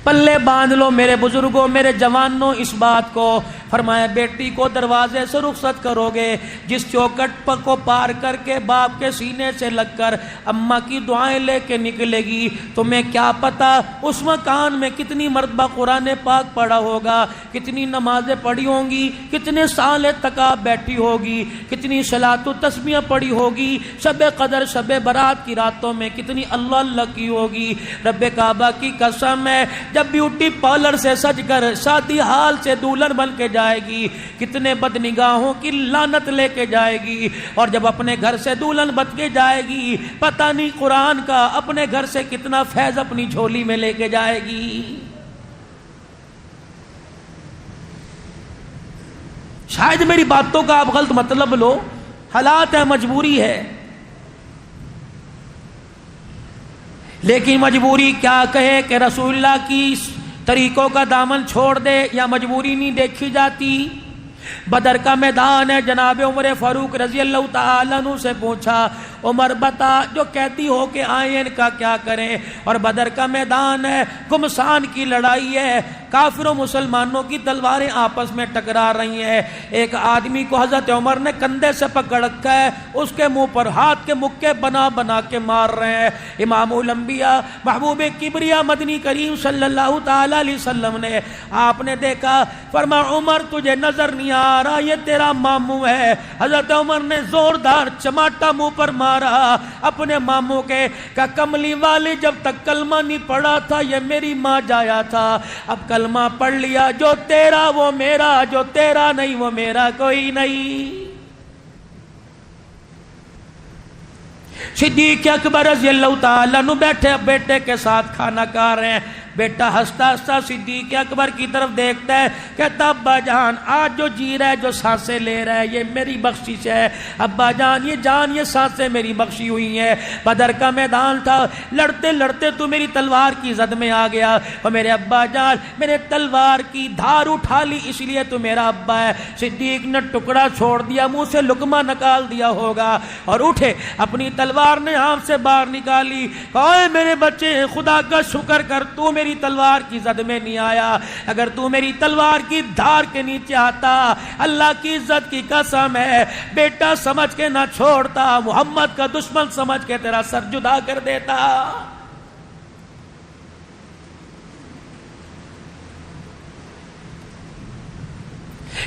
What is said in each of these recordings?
پلے باندھ لو میرے بزرگوں، میرے جوانوں اس بات کو۔ فرمایا بیٹی کو دروازے سے رخصت کرو گے، جس چوکٹ کو پار کر کے باپ کے سینے سے لگ کر اماں کی دعائیں لے کے نکلے گی، تمہیں کیا پتا اس مکان میں کتنی مرتبہ قرآن پاک پڑھا ہوگا، کتنی نمازیں پڑھی ہوں گی، کتنے سال تک بیٹھی ہوگی، کتنی صلاۃ و تسبیح پڑھی ہوگی، شب قدر شب برات کی راتوں میں کتنی اللہ اللہ کی ہوگی۔ رب کعبہ کی قسم ہے، جب بیوٹی پارلر سے سج کر شادی حال سے دلہن بن کے جائے گی، کتنے بد نگاہوں کی لعنت لے کے جائے گی، اور جب اپنے گھر سے دلہن بن کے جائے گی، پتہ نہیں قرآن کا اپنے گھر سے کتنا فیض اپنی جھولی میں لے کے جائے گی۔ شاید میری باتوں کا آپ غلط مطلب لو، حالات ہے، مجبوری ہے، لیکن مجبوری کیا کہے کہ رسول اللہ کی طریقوں کا دامن چھوڑ دے، یا مجبوری نہیں دیکھی جاتی۔ بدر کا میدان ہے، جناب عمر فاروق رضی اللہ تعالیٰ عنہ سے پوچھا عمر بتا جو قیدی ہو کے آئے ان کا کیا کریں، اور بدر کا میدان ہے، گمسان کی لڑائی ہے، کافر و مسلمانوں کی تلواریں آپس میں ٹکرا رہی ہیں۔ ایک آدمی کو حضرت عمر نے کندھے سے پکڑ رکھا ہے، اس کے منہ پر ہاتھ کے مکے بنا بنا کے مار رہے ہیں۔ امام الانبیاء محبوب کبریا مدنی کریم صلی اللہ تعالی علیہ وسلم نے آپ نے دیکھا، فرمایا عمر تجھے نظر نہیں آ رہا یہ تیرا ماموں ہے۔ حضرت عمر نے زوردار چماٹا منہ پر مارا اپنے ماموں کے، کہ کملی والی جب تک کلمہ نہیں پڑھا تھا یہ میری ماں جایا تھا، اب کلمہ پڑھ لیا، جو تیرا وہ میرا، جو تیرا نہیں وہ میرا کوئی نہیں۔ صدیق اکبر رضی اللہ تعالیٰ عنہ بیٹھے بیٹے کے ساتھ کھانا کھا رہے ہیں، بیٹا ہنستا ہنستا صدیق اکبر کی طرف دیکھتا ہے، کہتا ابا جان آج جو جی رہا ہے، جو سانسیں لے رہا ہے یہ میری بخشش ہے، ابا جان یہ سانسیں میری بخشی ہوئی ہیں۔ بدر کا میدان تھا، لڑتے لڑتے تو میری تلوار کی زد میں آ گیا، اور میرے ابا جان میرے تلوار کی دھار اٹھا لی اس لیے تو میرا ابا ہے۔ صدیق نے ٹکڑا چھوڑ دیا، منہ سے لقمہ نکال دیا ہوگا، اور اٹھے اپنی تلوار نے ہاتھ سے باہر نکالی، کہا میرے بچے خدا کا شکر کر، تو میری تلوار کی زد میں نہیں آیا، اگر تو میری تلوار کی دھار کے نیچے آتا اللہ کی عزت کی قسم ہے بیٹا سمجھ کے نہ چھوڑتا، محمد کا دشمن سمجھ کے تیرا سر جدا کر دیتا۔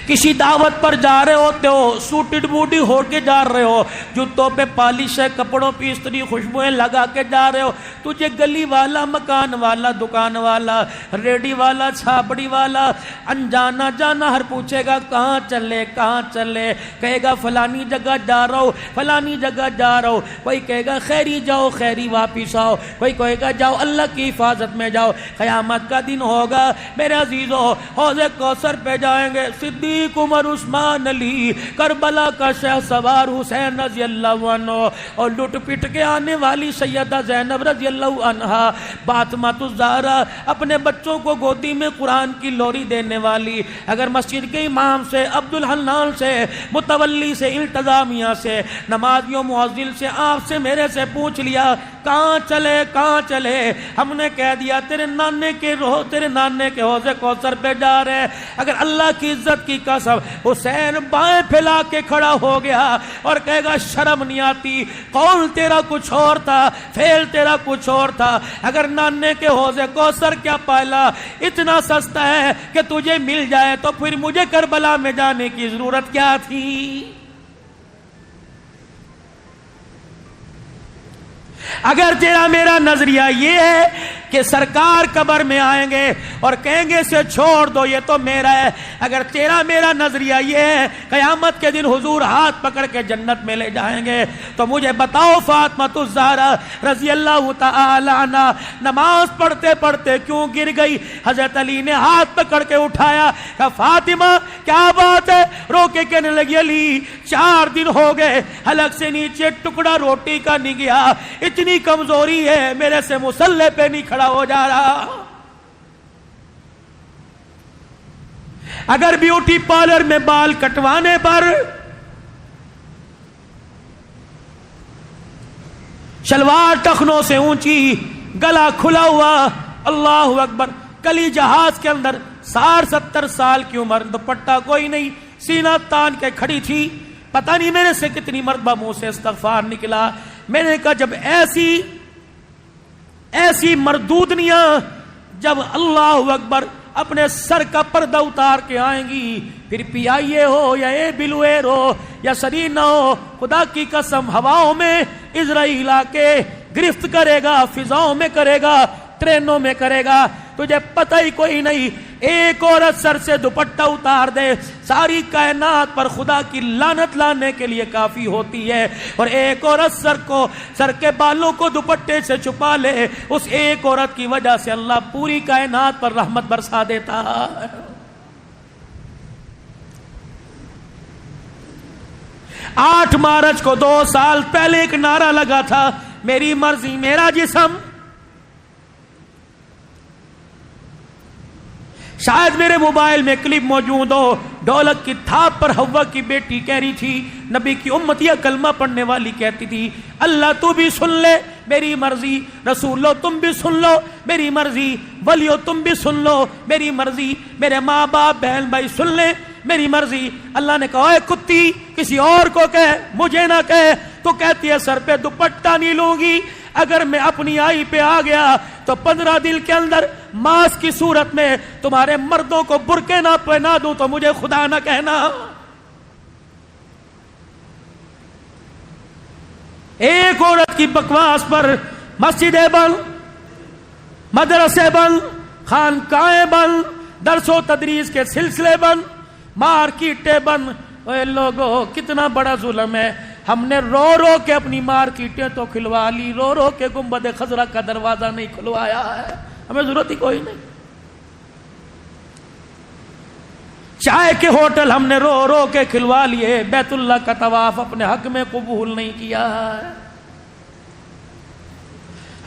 کسی دعوت پر جا رہے ہوتے ہو، سوٹڈ بوٹی ہو کے جا رہے ہو، جوتوں پہ پالش ہے، کپڑوں پہ استری خوشبوئیں لگا کے جا رہے ہو، تجھے گلی والا، مکان والا، دکان والا، ریڈی والا، چھاپڑی والا، انجانا جانا ہر پوچھے گا کہاں چلے کہاں چلے، کہے گا فلانی جگہ جا رہا ہو، فلانی جگہ جا رہا ہو، کوئی کہے گا خیری جاؤ خیری واپس آؤ، کوئی کہے گا جاؤ اللہ کی حفاظت میں جاؤ۔ قیامت کا دن ہوگا میرے عزیزو، حوض کوثر پہ جائیں گے صدیق عمر عثمان علی، کربلا کا شہ سوار حسین رضی اللہ عنہ، اور لٹ پٹ کے آنے والی سیدہ زینب رضی اللہ عنہا، فاطمۃ الزہرا اپنے بچوں کو گودی میں قرآن کی لوری دینے والی، اگر مسجد کے امام سے، عبد الحنان سے، متولی سے، انتظامیہ سے، نمازیوں مؤذن سے، آپ سے میرے سے پوچھ لیا کہاں چلے کہاں چلے، ہم نے کہہ دیا تیرے نانے کے حوض کوثر پہ جا رہے، اگر اللہ کی عزت کی قسم حسین بائیں پھیلا کے کھڑا ہو گیا اور کہے گا شرم نہیں آتی، قول تیرا کچھ اور تھا، فعل تیرا کچھ اور تھا، اگر نانے کے حوض کوثر کیا پائلا اتنا سستا ہے کہ تجھے مل جائے تو پھر مجھے کربلا میں جانے کی ضرورت کیا تھی۔ اگر تیرا میرا نظریہ یہ ہے کہ سرکار قبر میں آئیں گے اور کہیں گے اسے چھوڑ دو یہ تو میرا ہے، اگر تیرا میرا نظریہ یہ ہے قیامت کے دن حضور ہاتھ پکڑ کے جنت میں لے جائیں گے، تو مجھے بتاؤ فاطمۃ الزہرا رضی اللہ تعالی عنہا نماز پڑھتے پڑھتے کیوں گر گئی؟ حضرت علی نے ہاتھ پکڑ کے اٹھایا، کہا فاطمہ کیا بات ہے؟ رو کے کہنے لگی علی 4 دن ہو گئے حلق سے نیچے ٹکڑا روٹی کا نہیں گیا، اتنی کمزوری ہے میرے سے مصلی پہ نہیں کھڑا ہو جا رہا۔ اگر بیوٹی پارلر میں بال کٹوانے پر شلوار ٹخنوں سے اونچی، گلا کھلا ہوا، اللہ اکبر، کلی جہاز کے اندر 60-70 سال کی عمر، دوپٹہ کوئی نہیں، سینہ تان کے کھڑی تھی. پتہ نہیں میرے سے کتنی مرتبہ منہ سے استغفار نکلا. میں نے کہا جب ایسی مردودنیاں جب اللہ اکبر اپنے سر کا پردہ اتار کے آئیں گی، پھر پی آئی اے ہو یا اے بلو ایئر ہو یا سرینا ہو، خدا کی قسم ہواؤں میں اسرائیل آ کے گرفت کرے گا، فضاؤں میں کرے گا، ٹرینوں میں کرے گا، تجھے پتہ ہی کوئی نہیں. ایک عورت سر سے دوپٹہ اتار دے ساری کائنات پر خدا کی لعنت لانے کے لیے کافی ہوتی ہے. اور ایک عورت سر کے بالوں کو دوپٹے سے چھپا لے، اس ایک عورت کی وجہ سے اللہ پوری کائنات پر رحمت برسا دیتا. 8 مارچ کو 2 سال پہلے ایک نعرہ لگا تھا، میری مرضی میرا جسم. شاید میرے موبائل میں کلپ موجود ہو، ڈھولک کی تھاپ پر حوا کی بیٹی کہہ رہی تھی، نبی کی امتیہ کلمہ پڑھنے والی کہتی تھی، اللہ تو بھی سن لے میری مرضی، رسولو تم بھی سن لو میری مرضی، ولیو تم بھی سن لو میری مرضی، میرے ماں باپ بہن بھائی سن لیں میری مرضی. اللہ نے کہا اے کتی کسی اور کو کہہ، مجھے نہ کہہ. تو کہتی ہے سر پہ دوپٹہ نہیں لوں گی، اگر میں اپنی آئی پہ آ گیا تو 15 دن کے اندر ماس کی صورت میں تمہارے مردوں کو برقعے نہ پہنا دوں تو مجھے خدا نہ کہنا. ایک عورت کی بکواس پر مسجدیں بند، مدرسے بند، خانقاہیں بند، درس و تدریس کے سلسلے بند، مارکیٹیں بند. اے لوگوں کتنا بڑا ظلم ہے. ہم نے رو رو کے اپنی مارکیٹیں تو کھلوا لی، رو رو کے گنبد خضرا کا دروازہ نہیں کھلوایا ہے. ہمیں ضرورت ہی کوئی نہیں. چائے کے ہوٹل ہم نے رو رو کے کھلوا لیے، بیت اللہ کا طواف اپنے حق میں قبول نہیں کیا ہے.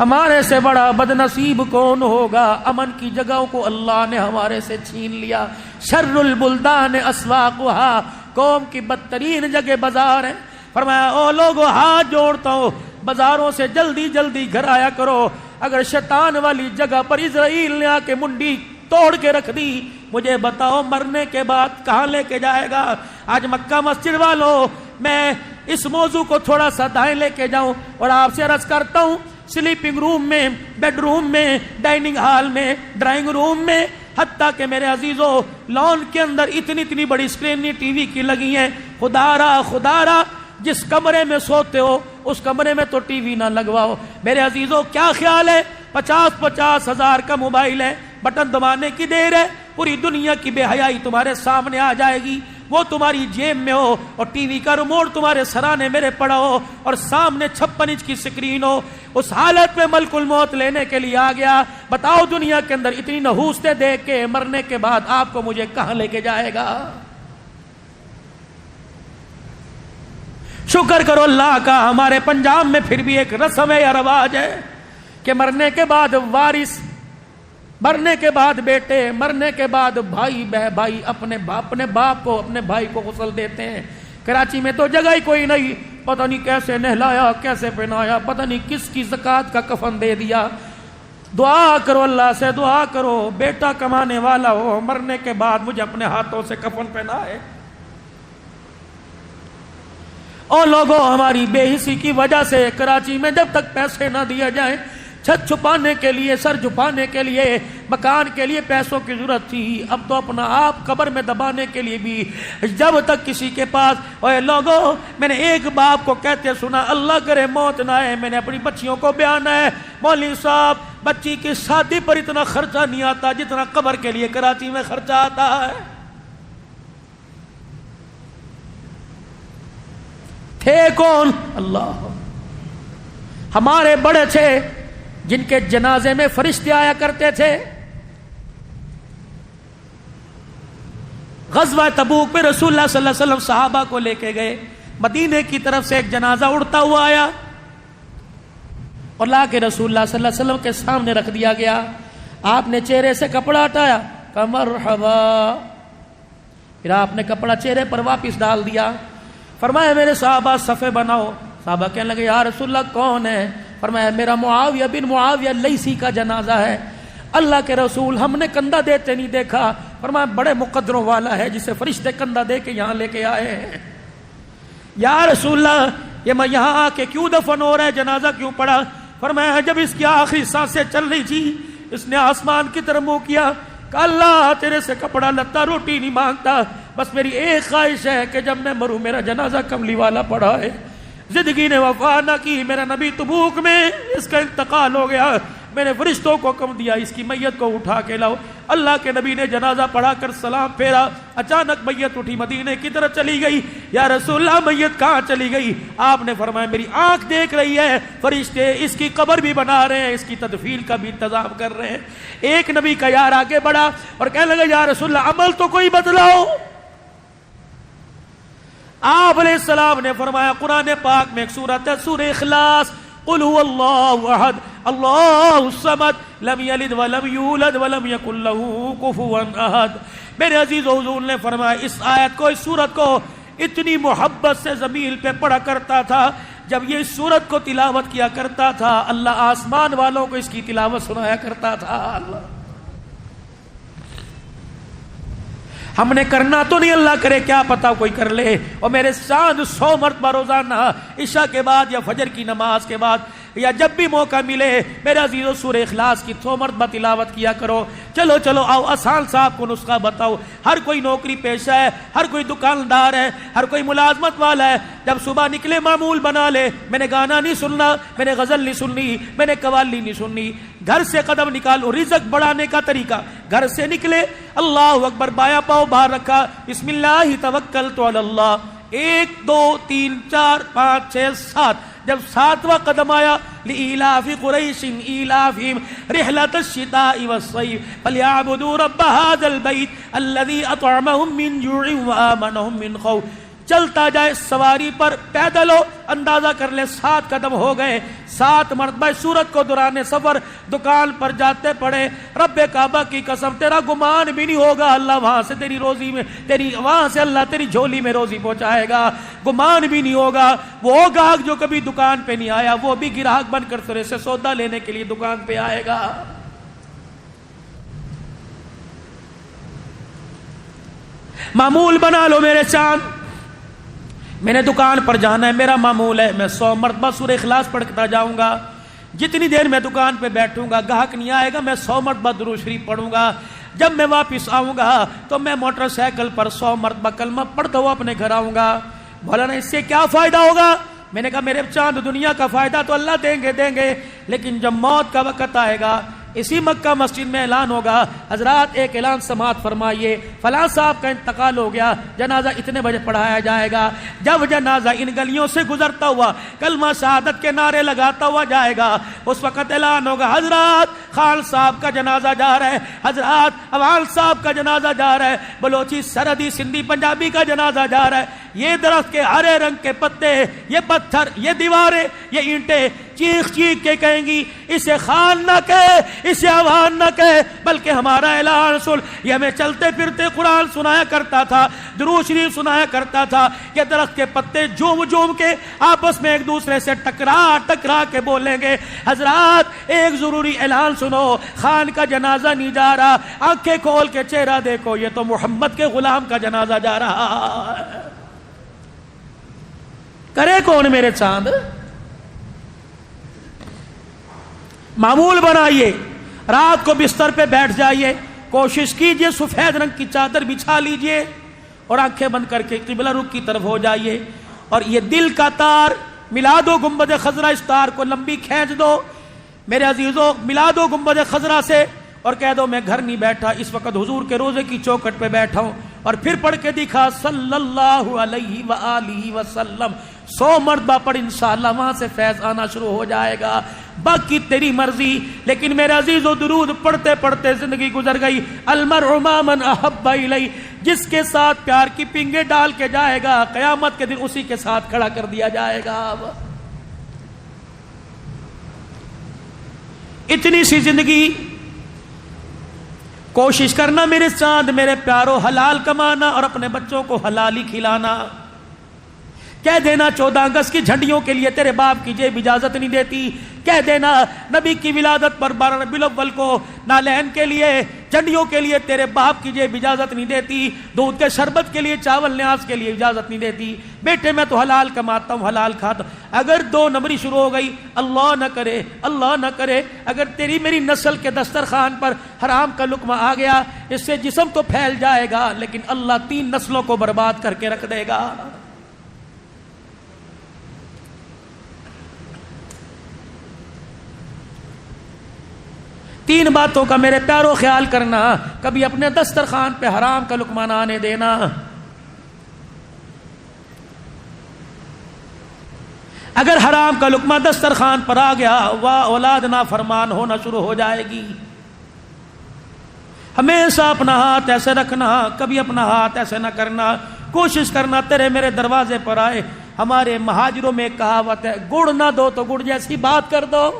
ہمارے سے بڑا بد نصیب کون ہوگا؟ امن کی جگہوں کو اللہ نے ہمارے سے چھین لیا. شر البلدان اسواقها، قوم کی بدترین جگہ بازار ہے. فرمایا او لوگو ہاتھ جوڑتا ہوں، بازاروں سے جلدی جلدی گھر آیا کرو. اگر شیطان والی جگہ پر اسرائیل نے آ کے منڈی توڑ کے رکھ دی، مجھے بتاؤ مرنے کے بعد کہاں لے کے جائے گا؟ آج مکہ مسجد والوں میں اس موضوع کو تھوڑا سا دائیں لے کے جاؤں اور آپ سے عرض کرتا ہوں، سلیپنگ روم میں، بیڈ روم میں، ڈائننگ ہال میں، ڈرائنگ روم میں، حتیٰ کہ میرے عزیزوں لان کے اندر اتنی بڑی اسکرین ٹی وی کی لگی ہیں. خدا را جس کمرے میں سوتے ہو اس کمرے میں تو ٹی وی نہ لگواؤ. میرے عزیزوں کیا خیال ہے؟ 50 ہزار کا موبائل ہے، بٹن دبانے کی دیر ہے، پوری دنیا کی بے حیائی تمہارے سامنے آ جائے گی. وہ تمہاری جیب میں ہو اور ٹی وی کا ریموٹ تمہارے سرانے میرے پڑا ہو اور سامنے 56 انچ کی سکرین ہو. اس حالت میں ملک الموت لینے کے لیے آ گیا. بتاؤ دنیا کے اندر اتنی نحوستیں دیکھ کے مرنے کے بعد آپ کو مجھے کہاں لے کے جائے گا؟ شکر کرو اللہ کا، ہمارے پنجاب میں پھر بھی ایک رسم ہے یا رواج ہے کہ مرنے کے بعد وارث، مرنے کے بعد بیٹے، مرنے کے بعد بھائی اپنے باپ کو، اپنے بھائی کو غسل دیتے ہیں. کراچی میں تو جگہ ہی کوئی نہیں، پتہ نہیں کیسے نہلایا، کیسے پہنایا، پتہ نہیں کس کی زکوٰۃ کا کفن دے دیا. دعا کرو اللہ سے، دعا کرو بیٹا کمانے والا ہو، مرنے کے بعد مجھے اپنے ہاتھوں سے کفن پہنائے. اور لوگوں ہماری بے حسی کی وجہ سے کراچی میں جب تک پیسے نہ دیے جائیں، چھت چھپانے کے لیے، سر چھپانے کے لیے، مکان کے لیے پیسوں کی ضرورت تھی، اب تو اپنا آپ قبر میں دبانے کے لیے بھی جب تک کسی کے پاس. اے لوگوں میں نے ایک باپ کو کہتے سنا، اللہ کرے موت نہ آئے، میں نے اپنی بچیوں کو بیان ہے، مولوی صاحب بچی کی شادی پر اتنا خرچہ نہیں آتا جتنا قبر کے لیے کراچی میں خرچہ آتا ہے. تھے کون؟ اللہ. ہمارے بڑے تھے جن کے جنازے میں فرشتے آیا کرتے تھے. غزوہ تبوک میں رسول اللہ صلی اللہ علیہ وسلم صحابہ کو لے کے گئے، مدینے کی طرف سے ایک جنازہ اڑتا ہوا آیا اور لا کے رسول اللہ صلی اللہ علیہ وسلم کے سامنے رکھ دیا گیا. آپ نے چہرے سے کپڑا ہٹایا، کہا مرحبا. پھر آپ نے کپڑا چہرے پر واپس ڈال دیا. فرمایا میرے صحابہ صفے بناؤ. صحابہ کہنے لگے یا رسول اللہ کون ہے؟ فرمایا میرا معاویہ بن معاویہ لیسی کا جنازہ ہے. اللہ کے رسول ہم نے کندھا دیتے نہیں دیکھا. فرمایا بڑے مقدروں والا ہے جسے فرشتے کندھا دے کے یہاں لے کے آئے ہیں. یا رسول اللہ یہ میں یہاں آ کے کیوں دفن ہو رہا ہے, جنازہ کیوں پڑا؟ فرمایا جب اس کی آخری سانسیں چل رہی تھی اس نے آسمان کی طرف منہ کیا کہ اللہ تیرے سے کپڑا لتا روٹی نہیں مانگتا, بس میری ایک خواہش ہے کہ جب میں مروں میرا جنازہ کملی والا پڑا ہے. زندگی نے وفا نہ کی, میرا نبی تبوک میں اس کا انتقال ہو گیا, میں نے فرشتوں کو کم دیا اس کی میت کو اٹھا کے لاؤ. اللہ کے نبی نے جنازہ پڑھا کر سلام پھیرا, اچانک میت اٹھی مدینے کی طرف چلی گئی. یا رسول اللہ میت کہاں چلی گئی؟ آپ نے فرمایا میری آنکھ دیکھ رہی ہے, فرشتے اس کی قبر بھی بنا رہے ہیں, اس کی تدفین کا بھی انتظام کر رہے ہیں. ایک نبی کا یار آگے بڑھا اور کہنے لگا یا رسول اللہ عمل تو کوئی بدلاؤ. آپ علیہ السلام نے فرمایا قرآن پاک میں ایک سورت ہے سورہ اخلاص, قل هو اللہ احد اللہ الصمد لم یلد ولم یولد ولم یکن له کفوا احد. میرے عزیز و حضور نے فرمایا اس آیت کو, اس سورت کو اتنی محبت سے زمین پہ پڑھا کرتا تھا, جب یہ سورت کو تلاوت کیا کرتا تھا اللہ آسمان والوں کو اس کی تلاوت سنایا کرتا تھا. اللہ ہم نے کرنا تو نہیں, اللہ کرے کیا پتا کوئی کر لے. اور میرے ساتھ 100 مرتبہ روزانہ عشاء کے بعد یا فجر کی نماز کے بعد یا جب بھی موقع ملے میرے عزیزو سورہ اخلاص کی 100 مرتبہ تلاوت کیا کرو. چلو آؤ آسان صاحب کو نسخہ بتاؤ. ہر کوئی نوکری پیشہ ہے, ہر کوئی دکاندار ہے, ہر کوئی ملازمت والا ہے. جب صبح نکلے معمول بنا لے, میں نے گانا نہیں سننا, میں نے غزل نہیں سننی, میں نے قوالی نہیں سننی. گھر سے قدم نکالو, رزق بڑھانے کا طریقہ, گھر سے نکلے اللہ اکبر, بایاں پاؤں باہر رکھا, بسم اللہ توکلت علی اللہ, 1 2 3 4 5 6 7. جب 7واں قدم آیا لإیلاف قریش ایلافہم رحلۃ الشتاء والصیف فلیعبدوا رب ھذا البیت الذی اطعمہم من جوع وآمنہم من خوف. چلتا جائے سواری پر, پیدل ہو, اندازہ کر لے 7 قدم ہو گئے. 7 مرتبہ سورت کو دوران سفر دکان پر جاتے پڑے, رب کعبہ کی قسم تیرا گمان بھی نہیں ہوگا اللہ وہاں سے تیری روزی میں وہاں سے اللہ تیری جھولی میں روزی پہنچائے گا. گمان بھی نہیں ہوگا. وہ گاہک جو کبھی دکان پہ نہیں آیا وہ بھی گراہک بن کر تیرے سے سودا لینے کے لیے دکان پہ آئے گا. معمول بنا لو میرے چاند, میں نے دکان پر جانا ہے, میرا معمول ہے میں 100 مرتبہ سورہ اخلاص پڑھتا جاؤں گا. جتنی دیر میں دکان پہ بیٹھوں گا گاہک نہیں آئے گا, میں 100 مرتبہ درود شریف پڑھوں گا. جب میں واپس آؤں گا تو میں موٹر سائیکل پر 100 مرتبہ کلمہ پڑھتا ہوا اپنے گھر آؤں گا. بولا نا اس سے کیا فائدہ ہوگا؟ میں نے کہا میرے چاند دنیا کا فائدہ تو اللہ دیں گے, لیکن جب موت کا وقت آئے گا اسی مکہ مسجد میں اعلان ہوگا, حضرات ایک اعلان سماعت فرمائیے, فلاں صاحب کا انتقال ہو گیا, جنازہ اتنے بجے پڑھایا جائے گا. جب جنازہ ان گلیوں سے گزرتا ہوا کلمہ شہادت کے نعرے لگاتا ہوا جائے گا, اس وقت اعلان ہوگا حضرات خان صاحب کا جنازہ جا رہا ہے, حضرات اوال صاحب کا جنازہ جا رہا ہے, بلوچی سرحدی سندھی پنجابی کا جنازہ جا رہا ہے. یہ درخت کے ہرے رنگ کے پتے, یہ پتھر, یہ دیواریں, یہ اینٹیں چیخ کے کہیں گی اسے خان نہ کہے, اسے اوان نہ کہے, بلکہ ہمارا اعلان سن. یہ ہمیں چلتے پھرتے قرآن سنایا کرتا تھا, درود شریف سنایا کرتا تھا. یہ درخت کے پتے جوم کے آپس میں ایک دوسرے سے ٹکرا کے بولیں گے حضرات ایک ضروری اعلان سنو, خان کا جنازہ نہیں جا رہا, آنکھیں کھول کے چہرہ دیکھو یہ تو محمد کے غلام کا جنازہ جا رہا ہے. کرے کون میرے چاند؟ معمول بنائیے, رات کو بستر پہ بیٹھ جائیے, کوشش کیجئے سفید رنگ کی چادر بچھا لیجئے اور آنکھیں بند کر کے قبلہ رخ کی طرف ہو جائیے, اور یہ دل کا تار ملا دو گنبد خضرا, اس تار کو لمبی کھینچ دو میرے عزیزوں, ملا دو گنبد خضرا سے اور کہہ دو میں گھر نہیں بیٹھا, اس وقت حضور کے روزے کی چوکھٹ پہ بیٹھا ہوں. اور پھر پڑھ کے دکھا صلی اللہ علیہ وآلہ وسلم, 100 مرتبہ پڑھ, انشاءاللہ وہاں سے فیض آنا شروع ہو جائے گا. باقی تیری مرضی. لیکن میرے عزیز و درود پڑھتے پڑھتے زندگی گزر گئی. المرء مع من احب الیہ, جس کے ساتھ پیار کی پنگے ڈال کے جائے گا قیامت کے دن اسی کے ساتھ کھڑا کر دیا جائے گا. اتنی سی زندگی, کوشش کرنا میرے چاند میرے پیارو, حلال کمانا اور اپنے بچوں کو حلالی کھلانا. کہہ دینا 14 اگست کی جھنڈیوں کے لیے تیرے باپ کی جیب اجازت نہیں دیتی, کہہ دینا نبی کی ولادت پر 12 ربیع الاول کو نالین کے لیے چنڈیوں کے لیے تیرے باپ کی جیب اجازت نہیں دیتی، دودھ کے شربت کے لیے چاول نیاز کے لیے اجازت نہیں دیتی، بیٹے میں تو حلال کماتا ہوں حلال کھاتا ہوں۔ اگر 2 نمبری شروع ہو گئی، اللہ نہ کرے اگر تیری میری نسل کے دسترخوان پر حرام کا لقمہ آ گیا، اس سے جسم تو پھیل جائے گا لیکن اللہ 3 نسلوں کو برباد کر کے رکھ دے گا۔ تین باتوں کا میرے پیارو خیال کرنا، کبھی اپنے دسترخوان پہ حرام کا لقمہ نہ آنے دینا۔ اگر حرام کا لقمہ دسترخوان پر آ گیا، اولاد نافرمان ہونا شروع ہو جائے گی۔ ہمیشہ اپنا ہاتھ ایسے رکھنا، کبھی اپنا ہاتھ ایسے نہ کرنا، کوشش کرنا تیرے میرے دروازے پر آئے۔ ہمارے مہاجروں میں ایک کہاوت ہے، گڑ نہ دو تو گڑ جیسی بات کر دو۔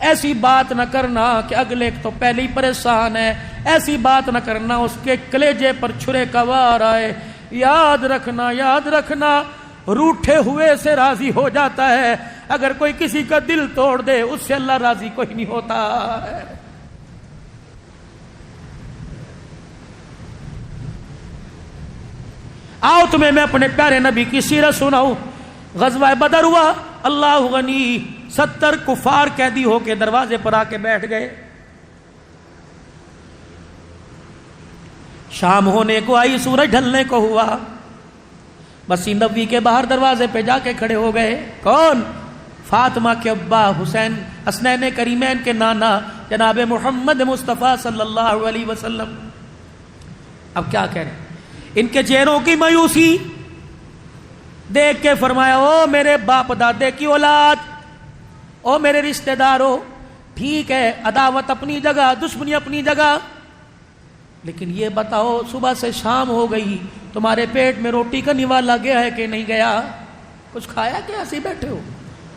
ایسی بات نہ کرنا کہ اگلے تو پہلے ہی پریشان ہے، ایسی بات نہ کرنا اس کے کلیجے پر چھرے کا وار آئے۔ یاد رکھنا روٹھے ہوئے سے راضی ہو جاتا ہے، اگر کوئی کسی کا دل توڑ دے اس سے اللہ راضی کوئی نہیں ہوتا ہے۔ آؤ تمہیں میں اپنے پیارے نبی کی سیرت سناؤں۔ غزوہ بدر ہوا، اللہ غنی 70 کفار قیدی ہو کے دروازے پر آ کے بیٹھ گئے۔ شام ہونے کو آئی، سورج ڈھلنے کو ہوا، مسجد نبوی کے باہر دروازے پہ جا کے کھڑے ہو گئے۔ کون؟ فاطمہ کے ابا حسین، حسنین کریمین کے نانا جناب محمد مصطفیٰ صلی اللہ علیہ وسلم۔ اب کیا کہہ رہے ہیں؟ ان کے چہروں کی مایوسی دیکھ کے فرمایا، او میرے باپ دادے کی اولاد، او میرے رشتہ داروں، ٹھیک ہے عداوت اپنی جگہ، دشمنی اپنی جگہ، لیکن یہ بتاؤ صبح سے شام ہو گئی، تمہارے پیٹ میں روٹی کا نوالا گیا ہے کہ نہیں گیا؟ کچھ کھایا کہ ایسے بیٹھے ہو؟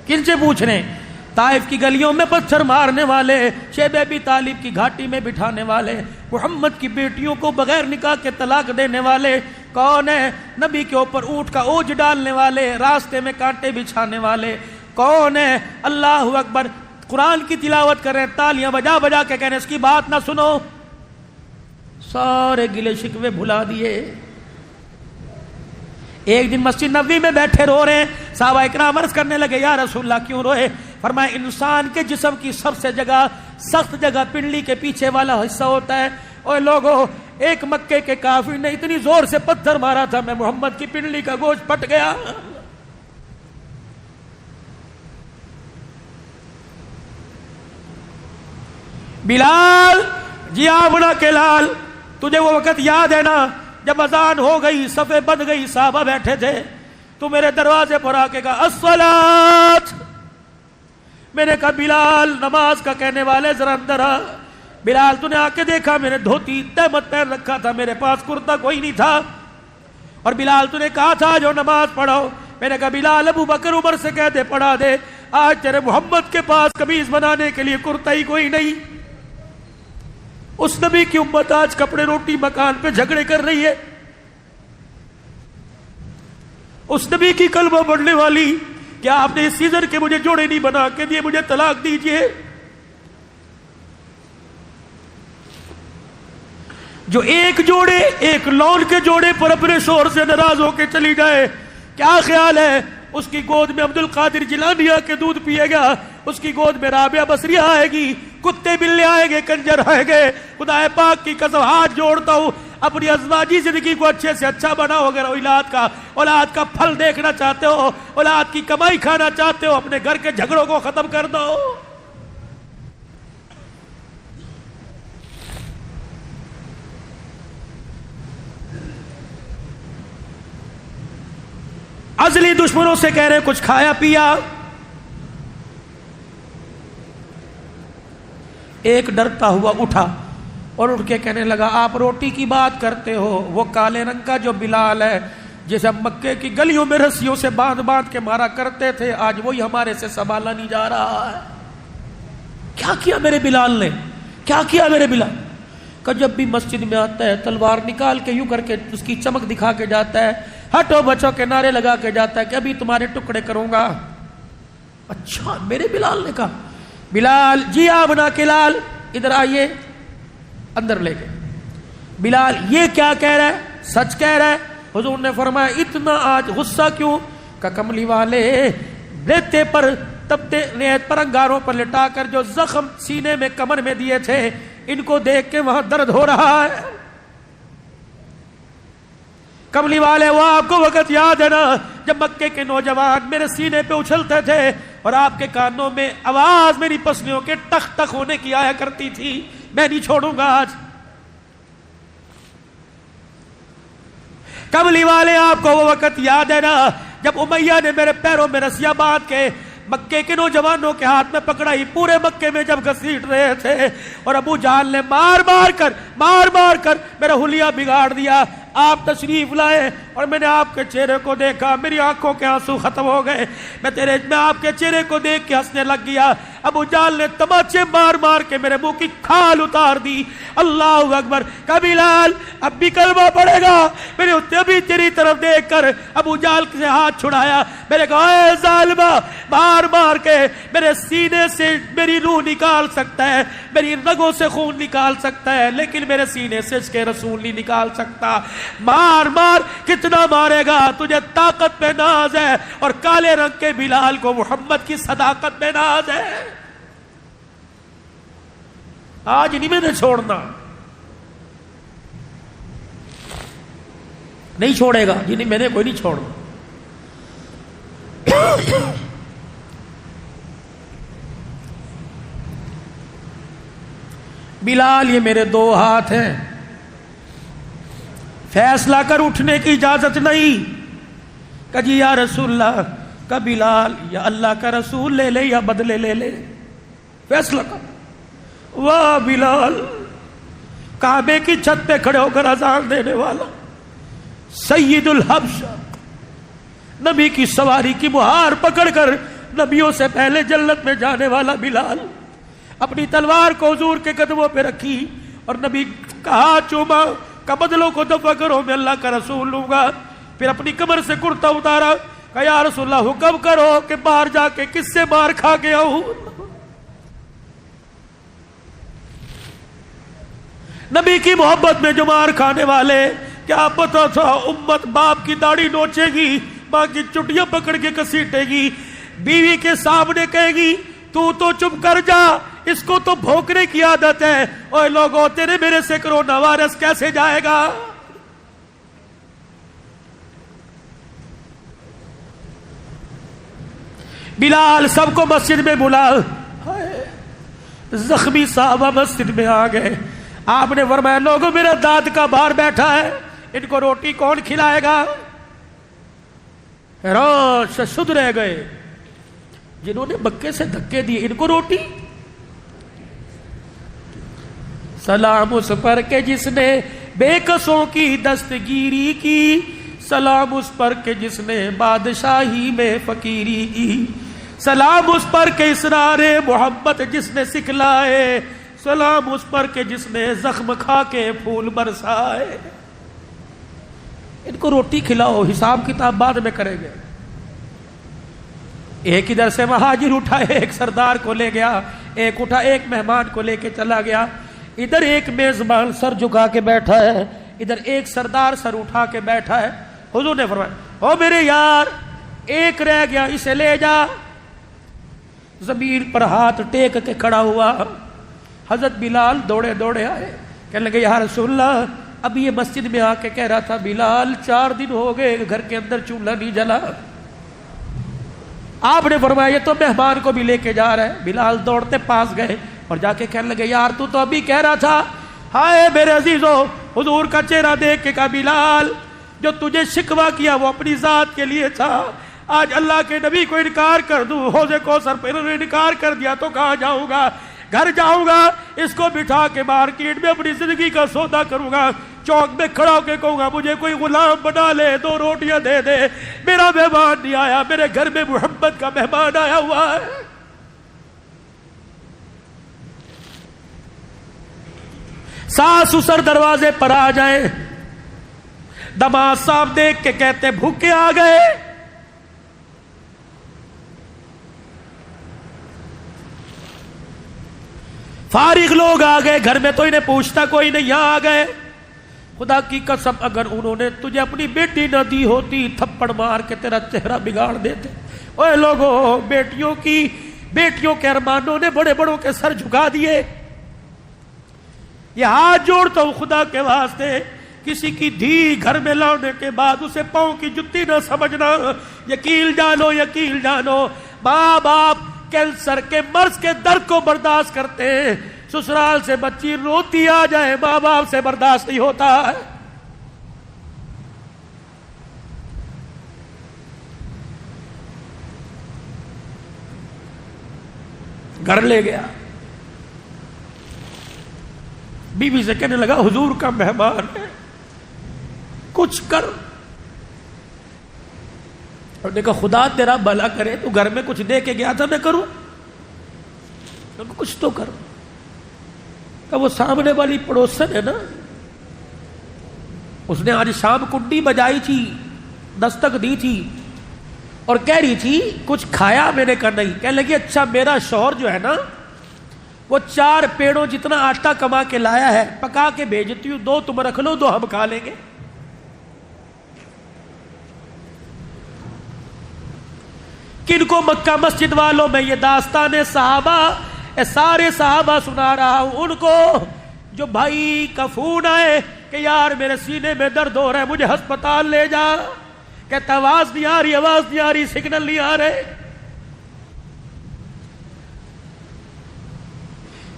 کن سے پوچھ رہے ہیں؟ طائف کی گلیوں میں پتھر مارنے والے، شیب ابی طالب کی گھاٹی میں بٹھانے والے، محمد کی بیٹیوں کو بغیر نکاح کے طلاق دینے والے کون ہیں؟ نبی کے اوپر اونٹ کا اوج ڈالنے والے، راستے میں کانٹے بچھانے والے کون ہیں؟ اللہ اکبر، قرآن کی تلاوت کر رہے ہیں، تالیاں بجا بجا کے کہہ رہے ہیں اس کی بات نہ سنو، سارے گلے شکوے بھلا دیے۔ ایک دن مسجد نبوی میں بیٹھے رو رہے ہیں، صحابہ اکرام عرض کرنے لگے یا رسول اللہ کیوں روئے؟ فرمایا انسان کے جسم کی سب سے سخت جگہ پنڈلی کے پیچھے والا حصہ ہوتا ہے۔ اور لوگوں، ایک مکے کے کافر نے اتنی زور سے پتھر مارا تھا، میں محمد کی پنڈلی کا گوشت پھٹ گیا۔ بلال جی آبنا کے لال، تجھے وہ وقت یاد ہے نا جب اذان ہو گئی، صفیں بند گئی، صحابہ بیٹھے تھے، تو میرے دروازے پر آ کے کہا الصلاۃ۔ میں نے کہا بلال نماز کا کہنے والے ذرا اندر آ۔ بلال تو نے آ کے دیکھا میں نے دھوتی تہمت پہن رکھا تھا، میرے پاس کرتا کوئی نہیں تھا، اور بلال تو نے کہا تھا جو نماز پڑھو۔ میں نے کہا بلال ابو بکر عمر سے کہہ دے پڑھا دے، آج تیرے محمد کے پاس قمیض بنانے کے لیے کرتا ہی کوئی نہیں۔ اس نبی کی امت آج کپڑے روٹی مکان پہ جھگڑے کر رہی ہے، اس نبی کی کلمہ پڑھنے والی، کیا آپ نے اس سیزن کے مجھے جوڑے نہیں بنا کے دیے، مجھے طلاق دیجئے؟ جو ایک جوڑے، ایک لون کے جوڑے پر اپنے شوہر سے ناراض ہو کے چلی جائے، کیا خیال ہے اس کی گود میں عبد القادر جیلانی آ کے دودھ پیے گا، اس کی گود میں رابعہ بصری آئے گی، کتے بلے آئیں گے، کنجر آئیں گے؟ خدا پاک کی قسم ہاتھ جوڑتا ہوں، اپنی ازواجی زندگی کو اچھے سے اچھا بناؤ۔ اگر اولاد کا پھل دیکھنا چاہتے ہو، اولاد کی کمائی کھانا چاہتے ہو، اپنے گھر کے جھگڑوں کو ختم کر دو۔ ازلی دشمنوں سے کہہ رہے کچھ کھایا پیا؟ ایک ڈرتا ہوا اٹھا اور اٹھ کے کہنے لگا آپ روٹی کی بات کرتے ہو، وہ کالے رنگ کا جو بلال ہے جسے مکے کی گلیوں میں رسیوں سے باندھ باندھ کے مارا کرتے تھے، آج وہی ہمارے سے سنبھالا نہیں جا رہا ہے۔ کیا کیا میرے بلال نے؟ کیا کیا میرے بلال کا؟ جب بھی مسجد میں آتا ہے تلوار نکال کے یوں کر کے اس کی چمک دکھا کے جاتا ہے، ہٹو بچوں کے نعرے لگا کے جاتا ہے کہ ابھی تمہارے ٹکڑے کروں گا۔ اچھا میرے بلال نے کہا بلال جی آپ نا کلال ادھر آئیے, اندر لے گئے. بلال یہ کیا کہہ رہا ہے, سچ کہہ رہا ہے؟ حضور نے فرمایا اتنا آج غصہ کیوں؟ کہ کملی والے ریتے پر تپتے ریت پر انگاروں پر لٹا کر جو زخم سینے میں کمر میں دیے تھے ان کو دیکھ کے وہاں درد ہو رہا ہے. کملی والے وہ آپ کو وقت یاد ہے نا جب مکے کے نوجوان میرے سینے پہ اچھلتے تھے اور آپ کے کانوں میں آواز میری پسلیوں کے ٹخ ٹخ ہونے کی آیا کرتی تھی, میں نہیں چھوڑوں گا آج. کملی والے آپ کو وہ وقت یاد ہے نا جب امیہ نے میرے پیروں میں رسیاں باندھ کے مکے کے نوجوانوں کے ہاتھ میں پکڑائی, پورے مکے میں جب گھسیٹ رہے تھے, اور ابو جہل نے مار مار کر میرا حلیہ بگاڑ دیا. آپ تشریف لائے اور میں نے آپ کے چہرے کو دیکھا, میری آنکھوں کے آنسو ختم ہو گئے, میں آپ کے چہرے کو دیکھ کے ہنسنے لگ گیا. ابو جہل نے تماچے مار مار کے میرے منہ کی کھال اتار دی. اللہ اکبر. کہا بلال اب بھی کلمہ پڑے گا؟ میں نے ابھی تیری طرف دیکھ کر ابو جہل سے ہاتھ چھڑایا. میں نے کہا اے ظالمہ, مار مار کے میرے سینے سے میری روح نکال سکتا ہے, میری رگوں سے خون نکال سکتا ہے, لیکن میرے سینے سے اس کے رسول نہیں نکال سکتا. مار مار کتنا مارے گا؟ تجھے طاقت پہ ناز ہے اور کالے رنگ کے بلال کو محمد کی صداقت پہ ناز ہے. آج نہیں میں نے چھوڑنا, نہیں چھوڑے گا جی, نہیں میں نے کوئی نہیں چھوڑنا. بلال یہ میرے دو ہاتھ ہیں, فیصلہ کر اٹھنے کی اجازت نہیں. کہ جی یا رسول اللہ, کہ بلال یا اللہ کا رسول لے لے یا بدلے لے لے, فیصلہ کر. واہ بلال, کعبے کی چھت پہ کھڑے ہو کر اذان دینے والا, سید الحبشہ, نبی کی سواری کی مہار پکڑ کر نبیوں سے پہلے جنت میں جانے والا بلال, اپنی تلوار کو حضور کے قدموں پہ رکھی اور نبی کا ہاتھ چوما. کا بدلوں کو دفع کرو, میں اللہ کا رسول لوں گا. پھر اپنی کمر سے کرتا اتارا, کہا یا رسول اللہ حکم کرو کہ باہر جا کے کس سے مار کھا گیا ہوں. نبی کی محبت میں جو مار کھانے والے, کیا پتا تھا امت باپ کی داڑھی نوچے گی, ماں کی چٹیاں پکڑ کے کسیٹے گی, بیوی کے سامنے کہے گی تو چپ کر جا, اس کو تو بھونکنے کی عادت ہے. اوے لوگوں تیرے میرے سے کرونا وائرس کیسے جائے گا؟ بلال سب کو مسجد میں بلا, زخمی صحابہ مسجد میں آ گئے. آپ نے فرمایا لوگوں میرا داد کا بار بیٹھا ہے, ان کو روٹی کون کھلائے گا؟ روش شد رہ گئے جنہوں نے مکے سے دھکے دیے, ان کو روٹی. سلام اس پر کے جس نے بے کسوں کی دستگیری کی, سلام اس پر کے جس نے بادشاہی میں فقیری کی, سلام اس پر کے اسرار محبت جس نے سکھلائے, سلام اس پر کے جس نے زخم کھا کے پھول برسائے. ان کو روٹی کھلاؤ, حساب کتاب بعد میں کریں گے. ایک ادھر سے مہاجر اٹھا, ایک سردار کو لے گیا, ایک اٹھا ایک مہمان کو لے کے چلا گیا. ادھر ایک میزبان سر جھکا کے بیٹھا ہے, ادھر ایک سردار سر اٹھا کے بیٹھا ہے. حضور نے فرمایا او میرے یار, ایک رہ گیا, اسے لے جا. زمین پر ہاتھ ٹیک کے کھڑا ہوا. حضرت بلال دوڑے دوڑے آئے, کہنے لگے یا رسول اللہ, اب یہ مسجد میں آ کے کہہ رہا تھا بلال 4 دن ہو گئے گھر کے اندر چولہا نہیں جلا. آپ نے فرمایا یہ تو مہمان کو بھی لے کے جا رہا ہے. بلال دوڑتے پاس گئے اور جا کے کہنے لگے یار تو ابھی کہہ رہا تھا. ہائے میرے عزیزو, حضور کا چہرہ دیکھ کے کہا بلال جو تجھے شکوہ کیا وہ اپنی ذات کے لیے تھا, آج اللہ کے نبی کو انکار کر دوں, حوض کوثر پہ انہوں نے انکار کر دیا تو کہاں جاؤں گا؟ گھر جاؤں گا, اس کو بٹھا کے مارکیٹ میں اپنی زندگی کا سودا کروں گا, چوک میں کھڑا ہو کے کہوں گا مجھے کوئی غلام بنا لے, 2 روٹیاں دے دے, میرا مہمان نہیں آیا, میرے گھر میں محمد کا مہمان آیا ہوا ہے. ساس سسر دروازے پر آ جائیں, دماد صاحب دیکھ کے کہتے بھوکے آ گئے. فارغ لوگ آ گئے گھر میں تو انہیں پوچھتا کوئی نہیں، یہاں آ گئے. خدا کی قسم اگر انہوں نے تجھے اپنی بیٹی نہ دی ہوتی تھپڑ مار کے تیرا چہرہ بگاڑ دیتے. اوے لوگوں، بیٹیوں کے ارمانوں نے بڑے بڑوں کے سر جھکا دیے. یہ ہاتھ جوڑتا ہوں خدا کے واسطے، کسی کی دھی گھر میں لانے کے بعد اسے پاؤں کی جتی نہ سمجھنا. یقین جانو ماں باپ کینسر کے مرض کے درد کو برداشت کرتے ہیں. سسرال سے بچی روتی آ جائے ماں باپ سے برداشت نہیں ہوتا ہے. گھر لے گیا، بیوی سے کہنے لگا حضور کا مہمان ہے، کچھ کر. اور نے کہا خدا تیرا بھلا کرے، تو گھر میں کچھ دے کے گیا تھا میں کروں، کچھ تو کر. کہ وہ سامنے والی پڑوسن ہے نا، اس نے آج شام کنڈی بجائی تھی، دستک دی تھی اور کہہ رہی تھی کچھ کھایا؟ میں نے کہا نہیں. کہنے لگی اچھا میرا شوہر جو ہے نا وہ 4 پیڑوں جتنا آٹا کما کے لایا ہے، پکا کے بھیجتی ہوں، 2 تم رکھ لو 2 ہم کھا لیں گے. کن کو مکہ مسجد والوں میں یہ داستان صحابہ، سارے صحابہ سنا رہا ہوں ان کو جو بھائی کا فون آئے کہ یار میرے سینے میں درد ہو رہا ہے مجھے ہسپتال لے جا، کہتا آواز نہیں آ رہی سگنل نہیں آ رہے.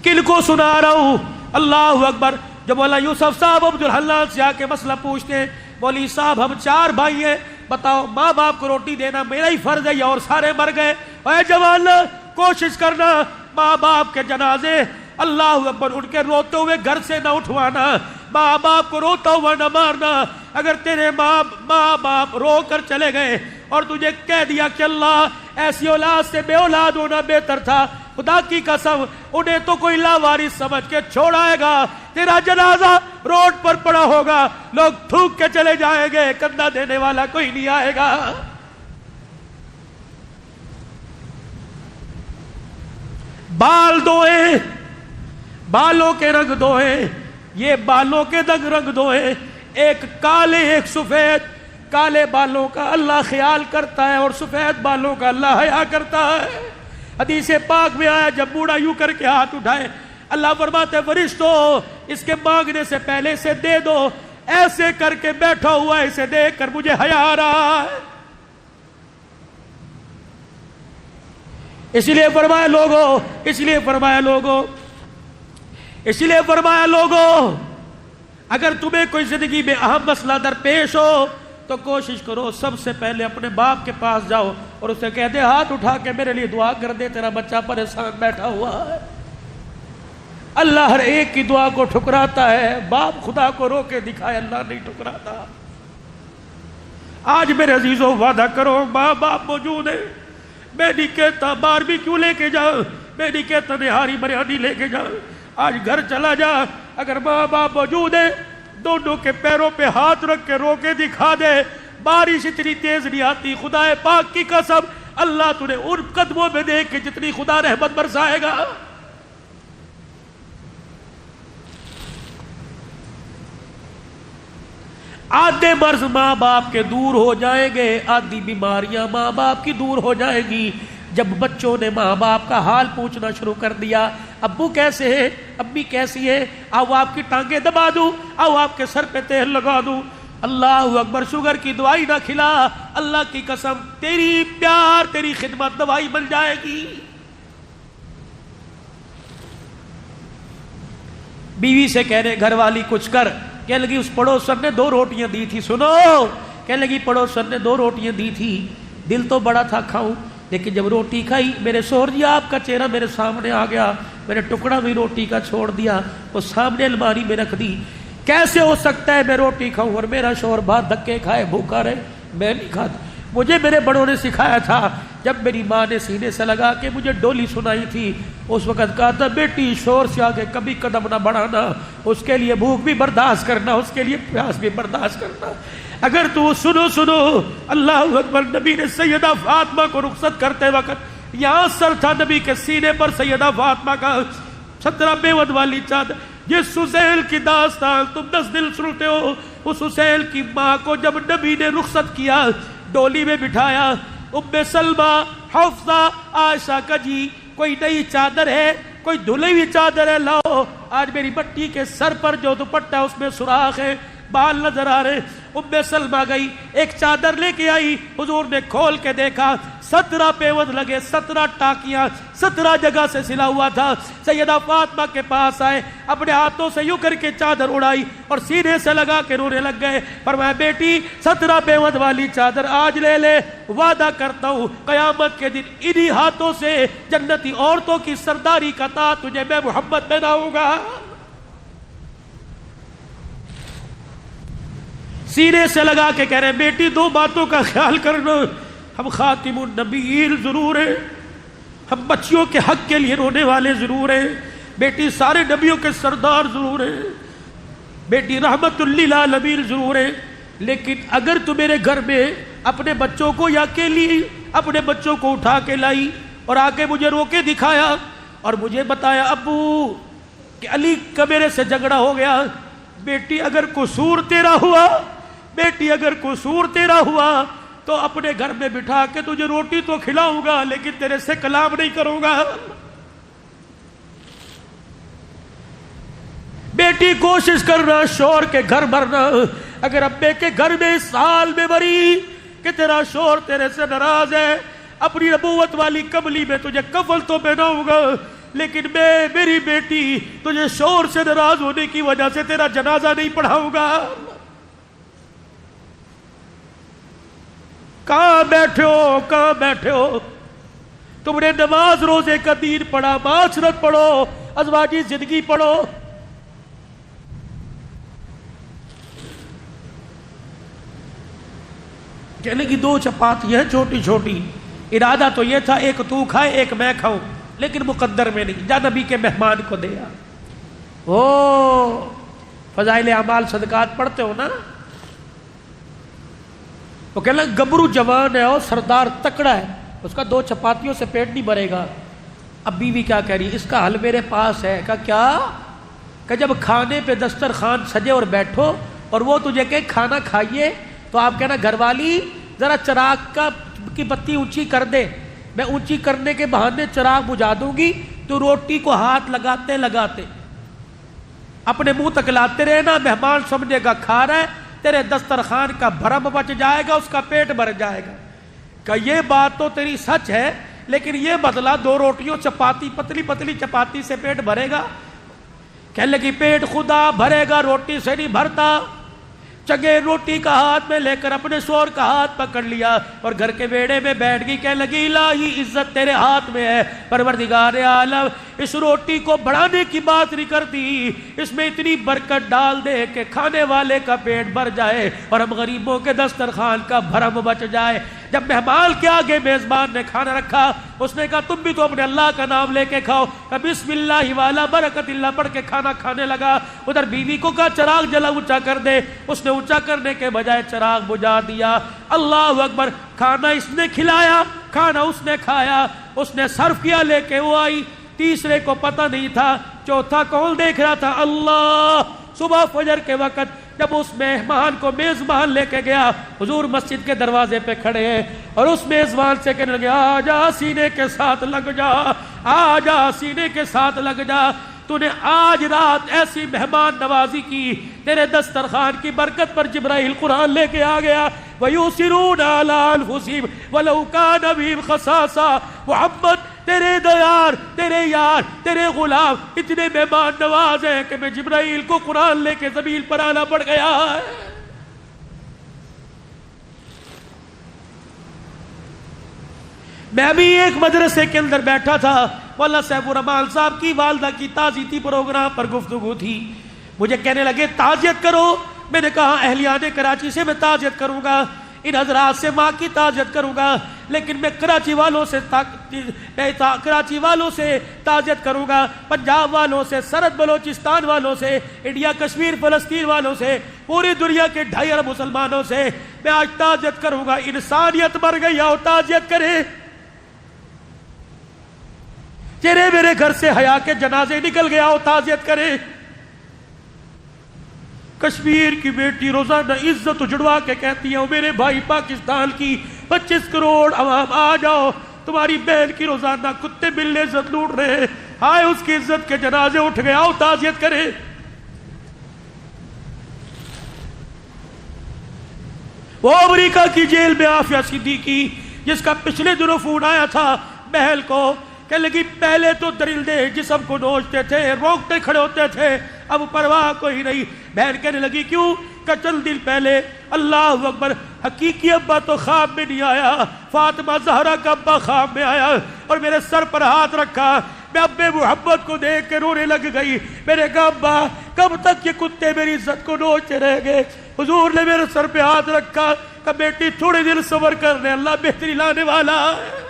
کن کو سنا رہا ہوں؟ اللہ اکبر. جب مولا یوسف صاحب عبد الحلال سے آ کے مسئلہ پوچھتے ہیں، مولوی صاحب ہم 4 بھائی ہیں، بتاؤ ماں باپ کو روٹی دینا میرا ہی فرض ہے یا اور سارے مر گئے؟ اے جوان کوشش کرنا ماں باپ کے جنازے اللہ اکبر ان کے روتے ہوئے گھر سے نہ اٹھوانا، ماں باپ کو روتا ہوا نہ مارنا. اگر تیرے ماں باپ رو کر چلے گئے اور تجھے کہہ دیا کہ اللہ ایسی اولاد سے بے اولاد ہونا بہتر تھا، خدا کی قسم انہیں تو کوئی لاوارث سمجھ کے چھوڑائے گا. تیرا جنازہ روڈ پر پڑا ہوگا، لوگ تھوک کے چلے جائیں گے، کندھا دینے والا کوئی نہیں آئے گا. بال دھوئے، بالوں کے رنگ دھوئے، یہ بالوں کے رنگ دھوئے، ایک کالے ایک سفید. کالے بالوں کا اللہ خیال کرتا ہے اور سفید بالوں کا اللہ حیا کرتا ہے. حدیث پاک میں آیا جب بوڑھا یوں کر کے ہاتھ اٹھائے اللہ فرماتے فرشتو اس کے مانگنے سے پہلے اسے دے دو، ایسے کر کے بیٹھا ہوا ہے اسے دیکھ کر مجھے حیا آ رہا ہے. اس لیے فرمایا لوگوں اگر تمہیں کوئی زندگی میں اہم مسئلہ درپیش ہو تو کوشش کرو سب سے پہلے اپنے باپ کے پاس جاؤ اور اسے کہہ دے ہاتھ اٹھا کے میرے لیے دعا کر دے، تیرا بچہ پریشان بیٹھا ہوا ہے. اللہ ہر ایک کی دعا کو ٹھکراتا ہے، باپ خدا کو رو کے دکھائے، اللہ نہیں ٹھکراتا. آج میرے عزیزوں وعدہ کرو ماں باپ موجود ہیں، میں نہیں کہتا باربیکیو لے کے جاؤ، میں نہیں کہتا نہاری بریانی لے کے جاؤ، آج گھر چلا جا، اگر ماں باپ موجود ہیں دونوں کے پیروں پہ ہاتھ رکھ کے رو کے دکھا دے. بارش اتنی تیز نہیں آتی، خدا پاک کی قسم اللہ تجھے ان قدموں میں دیکھ کے جتنی خدا رحمت برسائے گا. آدھے مرض ماں باپ کے دور ہو جائیں گے، آدھی بیماریاں ماں باپ کی دور ہو جائے گی. جب بچوں نے ماں باپ کا حال پوچھنا شروع کر دیا، ابو کیسے ہیں، امی کیسی ہے، آؤ آپ کی ٹانگیں دبا دوں، آؤ آپ کے سر پہ تیل لگا دوں. اللہ اکبر. شوگر کی دوائی نہ کھلا، اللہ کی قسم تیری پیار تیری خدمت دوائی بن جائے گی. بیوی سے کہنے گھر والی کچھ کر، کہنے لگی اس پڑوسن نے 2 روٹیاں دی تھی. سنو، کہنے لگی پڑوسن نے 2 روٹیاں دی تھی، دل تو بڑا تھا کھاؤں، لیکن جب روٹی کھائی میرے شوہر جی آپ کا چہرہ میرے سامنے آ گیا، میں نے ٹکڑا بھی روٹی کا چھوڑ دیا، وہ سامنے الماری میں رکھ دی. کیسے ہو سکتا ہے میں روٹی کھاؤں اور میرا شوہر بھات دھکے کھائے بھوکا رہے؟ میں نہیں کھاتا. مجھے میرے بڑوں نے سکھایا تھا، جب میری ماں نے سینے سے لگا کے مجھے ڈولی سنائی تھی اس وقت کہا تھا بیٹی شوہر سے آگے کبھی قدم نہ بڑھانا، اس کے لیے بھوک بھی برداشت کرنا، اس کے لیے پیاس بھی برداشت کرنا. اگر تو سنو اللہ اکبر. نبی نے سیدہ فاطمہ کو رخصت کرتے وقت یہاں سر تھا نبی کے سینے پر، سیدہ فاطمہ کا 17 پیوند والی چادر. جس حسین کی داستان تم 10 دن سنتے ہو، اس حسین کی ماں کو جب نبی نے رخصت کیا، ڈولی میں بٹھایا، ام سلمہ، حفصہ، عائشہ کا جی کوئی نئی چادر ہے، کوئی دھلی ہوئی چادر ہے، لاؤ. آج میری بٹی کے سر پر جو دوپٹہ اس میں سوراخ ہے، بال نظر آ رہے. ام سلمہ گئی، ایک چادر لے کے آئی، حضور نے کھول کے دیکھا، 17 پیوند لگے، 17 ٹاکیاں 17 جگہ سے سلا ہوا تھا. سیدہ فاطمہ کے پاس آئے، اپنے ہاتھوں سے یوں کر کے چادر اڑائی اور سینے سے لگا کے رونے لگ گئے. فرمایا بیٹی 17 پیوند والی چادر آج لے لے، وعدہ کرتا ہوں قیامت کے دن انہی ہاتھوں سے جنتی عورتوں کی سرداری کا تاج تجھے میں محمد پہناؤں گا. سینے سے لگا کے کہہ رہے ہیں بیٹی 2 باتوں کا خیال کرنا، ہم خاتم النبیین ضرور ہیں، ہم بچیوں کے حق کے لیے رونے والے ضرور ہیں، بیٹی سارے نبیوں کے سردار ضرور ہیں، بیٹی رحمت للعالمین ضرور ہیں، لیکن اگر تو میرے گھر میں اپنے بچوں کو یا اکیلی اپنے بچوں کو اٹھا کے لائی اور آ کے مجھے رو کے دکھایا اور مجھے بتایا ابو کہ علی کا میرے سے جھگڑا ہو گیا، بیٹی اگر قصور تیرا ہوا، بیٹی اگر قصور تیرا ہوا تو اپنے گھر میں بٹھا کے تجھے روٹی تو کھلاؤں گا لیکن تیرے سے کلام نہیں کروں گا. بیٹی کوشش کرنا شور کے گھر بھرنا، اگر ابے کے گھر میں اس حال میں بری کہ تیرا شور تیرے سے ناراض ہے، اپنی نبوت والی کملی میں تجھے کفن تو پہناؤں گا لیکن میں میری بیٹی تجھے شور سے ناراض ہونے کی وجہ سے تیرا جنازہ نہیں پڑھاؤں گا. کہاں بیٹھے ہو، کہاں بیٹھے ہو؟ تم نے نماز روزے کا دین پڑھا، معاشرت پڑھو، ازواجی زندگی پڑھو. کہنے کی 2 چپاتیاں چھوٹی چھوٹی، ارادہ تو یہ تھا ایک تو کھائے ایک میں کھاؤں، لیکن مقدر میں نہیں، جا نبی کے مہمان کو دیا. فضائل اعمال صدقات پڑھتے ہو نا؟ وہ کہنے لگا گبرو جوان ہے اور سردار تکڑا ہے، اس کا 2 چپاتیوں سے پیٹ نہیں بھرے گا. اب بیوی کیا کہہ رہی، اس کا حل میرے پاس ہے. کہا کیا؟ کہ جب کھانے پہ دسترخوان سجے اور بیٹھو اور وہ تجھے کہ کھانا کھائیے تو آپ کہنا گھر والی ذرا چراغ کی بتی اونچی کر دے، میں اونچی کرنے کے بہانے چراغ بجھا دوں گی، تو روٹی کو ہاتھ لگاتے لگاتے اپنے منہ تک لاتے رہنا، مہمان سمجھے گا کھا رہا ہے، تیرے دسترخوان کا بھرم بچ جائے گا، اس کا پیٹ بھر جائے گا. کہ یہ بات تو تیری سچ ہے لیکن یہ بدلا 2 روٹیوں چپاتی، پتلی پتلی چپاتی سے پیٹ بھرے گا؟ کہنے لگی پیٹ خدا بھرے گا، روٹی سے نہیں بھرتا. چگے روٹی کا ہاتھ میں لے کر اپنے شوہر کا ہاتھ پکڑ لیا اور گھر کے بیڑے میں بیٹھ گئی. کہنے لگی الہی عزت تیرے ہاتھ میں ہے، پروردگار عالم اس روٹی کو بڑھانے کی بات نہیں کرتی، اس میں اتنی برکت ڈال دے کہ کھانے والے کا پیٹ بھر جائے اور ہم غریبوں کے دسترخوان کا بھرم بچ جائے. جب مہمان کے آگے میزبان نے کھانا رکھا، اس نے کہا تم بھی تو اپنے اللہ کا نام لے کے کھاؤ. بسم اللہ والا برکت اللہ پڑھ کے کھانا کھانے لگا. ادھر بیوی کو کہا چراغ جلا اونچا کر دے، اس نے اونچا کرنے کے بجائے چراغ بجھا دیا. اللہ اکبر. کھانا اس نے کھلایا، کھانا اس نے کھایا، اس نے صرف کیا لے کے وہ آئی. تیسرے کو پتہ نہیں تھا، چوتھا کون دیکھ رہا تھا؟ اللہ. صبح فجر کے وقت جب اس مہمان کو میزبان لے کے گیا، حضور مسجد کے دروازے پہ کھڑے ہیں اور اس میزبان سے کہنے لگے آ جا سینے کے ساتھ لگ جا، آ جا سینے کے ساتھ لگ جا. تو نے آج رات ایسی مہمان نوازی کی، تیرے دسترخوان کی برکت پر جبرائیل قرآن لے کے آ گیا. وَيُؤْثِرُونَ عَلَىٰ أَنفُسِهِمْ وَلَوْ كَانَ بِهِمْ خَصَاصَةٌ. محمد تیرے دیار، تیرے یار، تیرے غلام اتنے مہمان نواز ہیں کہ میں جبرائیل کو قرآن لے کے زمین پر آنا پڑ گیا ہے. میں بھی ایک مدرسے کے اندر بیٹھا تھا، مولانا صاحب الرحمان صاحب کی والدہ کی تعزیتی پروگرام پر گفتگو تھی. مجھے کہنے لگے تعزیت کرو. میں نے کہا اہلیان کراچی سے میں تعزیت کروں گا، ان حضرات سے ماں کی تعزیت کروں گا، لیکن میں کراچی والوں سے تعزیت کروں گا، پنجاب والوں سے، سرحد بلوچستان والوں سے، انڈیا کشمیر فلسطین والوں سے، پوری دنیا کے 2.5 ارب مسلمانوں سے میں آج تعزیت کروں گا. انسانیت مر گئی، آؤ تعزیت کریں. تیرے میرے گھر سے حیا کے جنازے نکل گیا ہو تعزیت کرے. کشمیر کی بیٹی روزانہ عزت اجڑوا کے کہتی ہے میرے بھائی پاکستان کی 25 کروڑ عوام آ جاؤ, تمہاری بہن کی روزانہ کتے بلے عزت لوٹ رہے ہیں, ہائے اس کی عزت کے جنازے اٹھ گئے, آؤ تعزیت کرے. وہ امریکہ کی جیل میں عافیہ صدیقی جس کا پچھلے دنوں فون آیا تھا بہل کو, کہ لگی پہلے تو درندے جسم کو نوچتے تھے, روکتے کھڑے ہوتے تھے, اب پرواہ کوئی نہیں. بہن کہنے لگی کیوں, کہ چند دن پہلے اللہ اکبر حقیقی ابا تو خواب میں نہیں آیا, فاطمہ زہرا کا ابا خواب میں آیا اور میرے سر پر ہاتھ رکھا. میں ابے محمد کو دیکھ کے رونے لگ گئی. میں نے کہا ابا کب تک یہ کتے میری عزت کو نوچتے رہ گئے. حضور نے میرے سر پہ ہاتھ رکھا کہ بیٹی تھوڑے دن صبر کر لے, اللہ بہتری لانے والا ہے.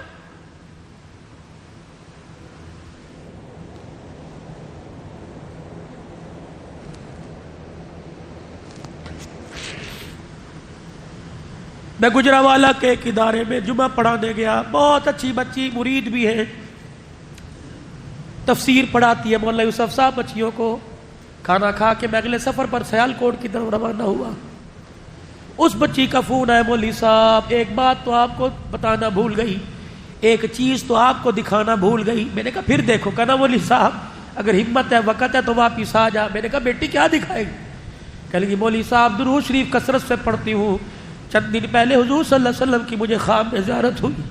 میں گجرانوالہ کے ایک ادارے میں جمعہ پڑھانے گیا, بہت اچھی بچی مرید بھی ہے, تفسیر پڑھاتی ہے مولانا یوسف صاحب بچیوں کو. کھانا کھا کے میں اگلے سفر پر سیال کوٹ کی طرف روانہ ہوا. اس بچی کا فون آیا, مولوی صاحب ایک بات تو آپ کو بتانا بھول گئی, ایک چیز تو آپ کو دکھانا بھول گئی. میں نے کہا پھر دیکھو. کہنا مولوی صاحب اگر ہمت ہے وقت ہے تو واپس آ جا. میں نے کہا بیٹی کیا دکھائے گی؟ کہہ لگی مولوی صاحب درود شریف کثرت سے پڑھتی ہوں, چند دن پہلے حضور صلی اللہ علیہ وسلم کی مجھے خواب میں زیارت ہوئی,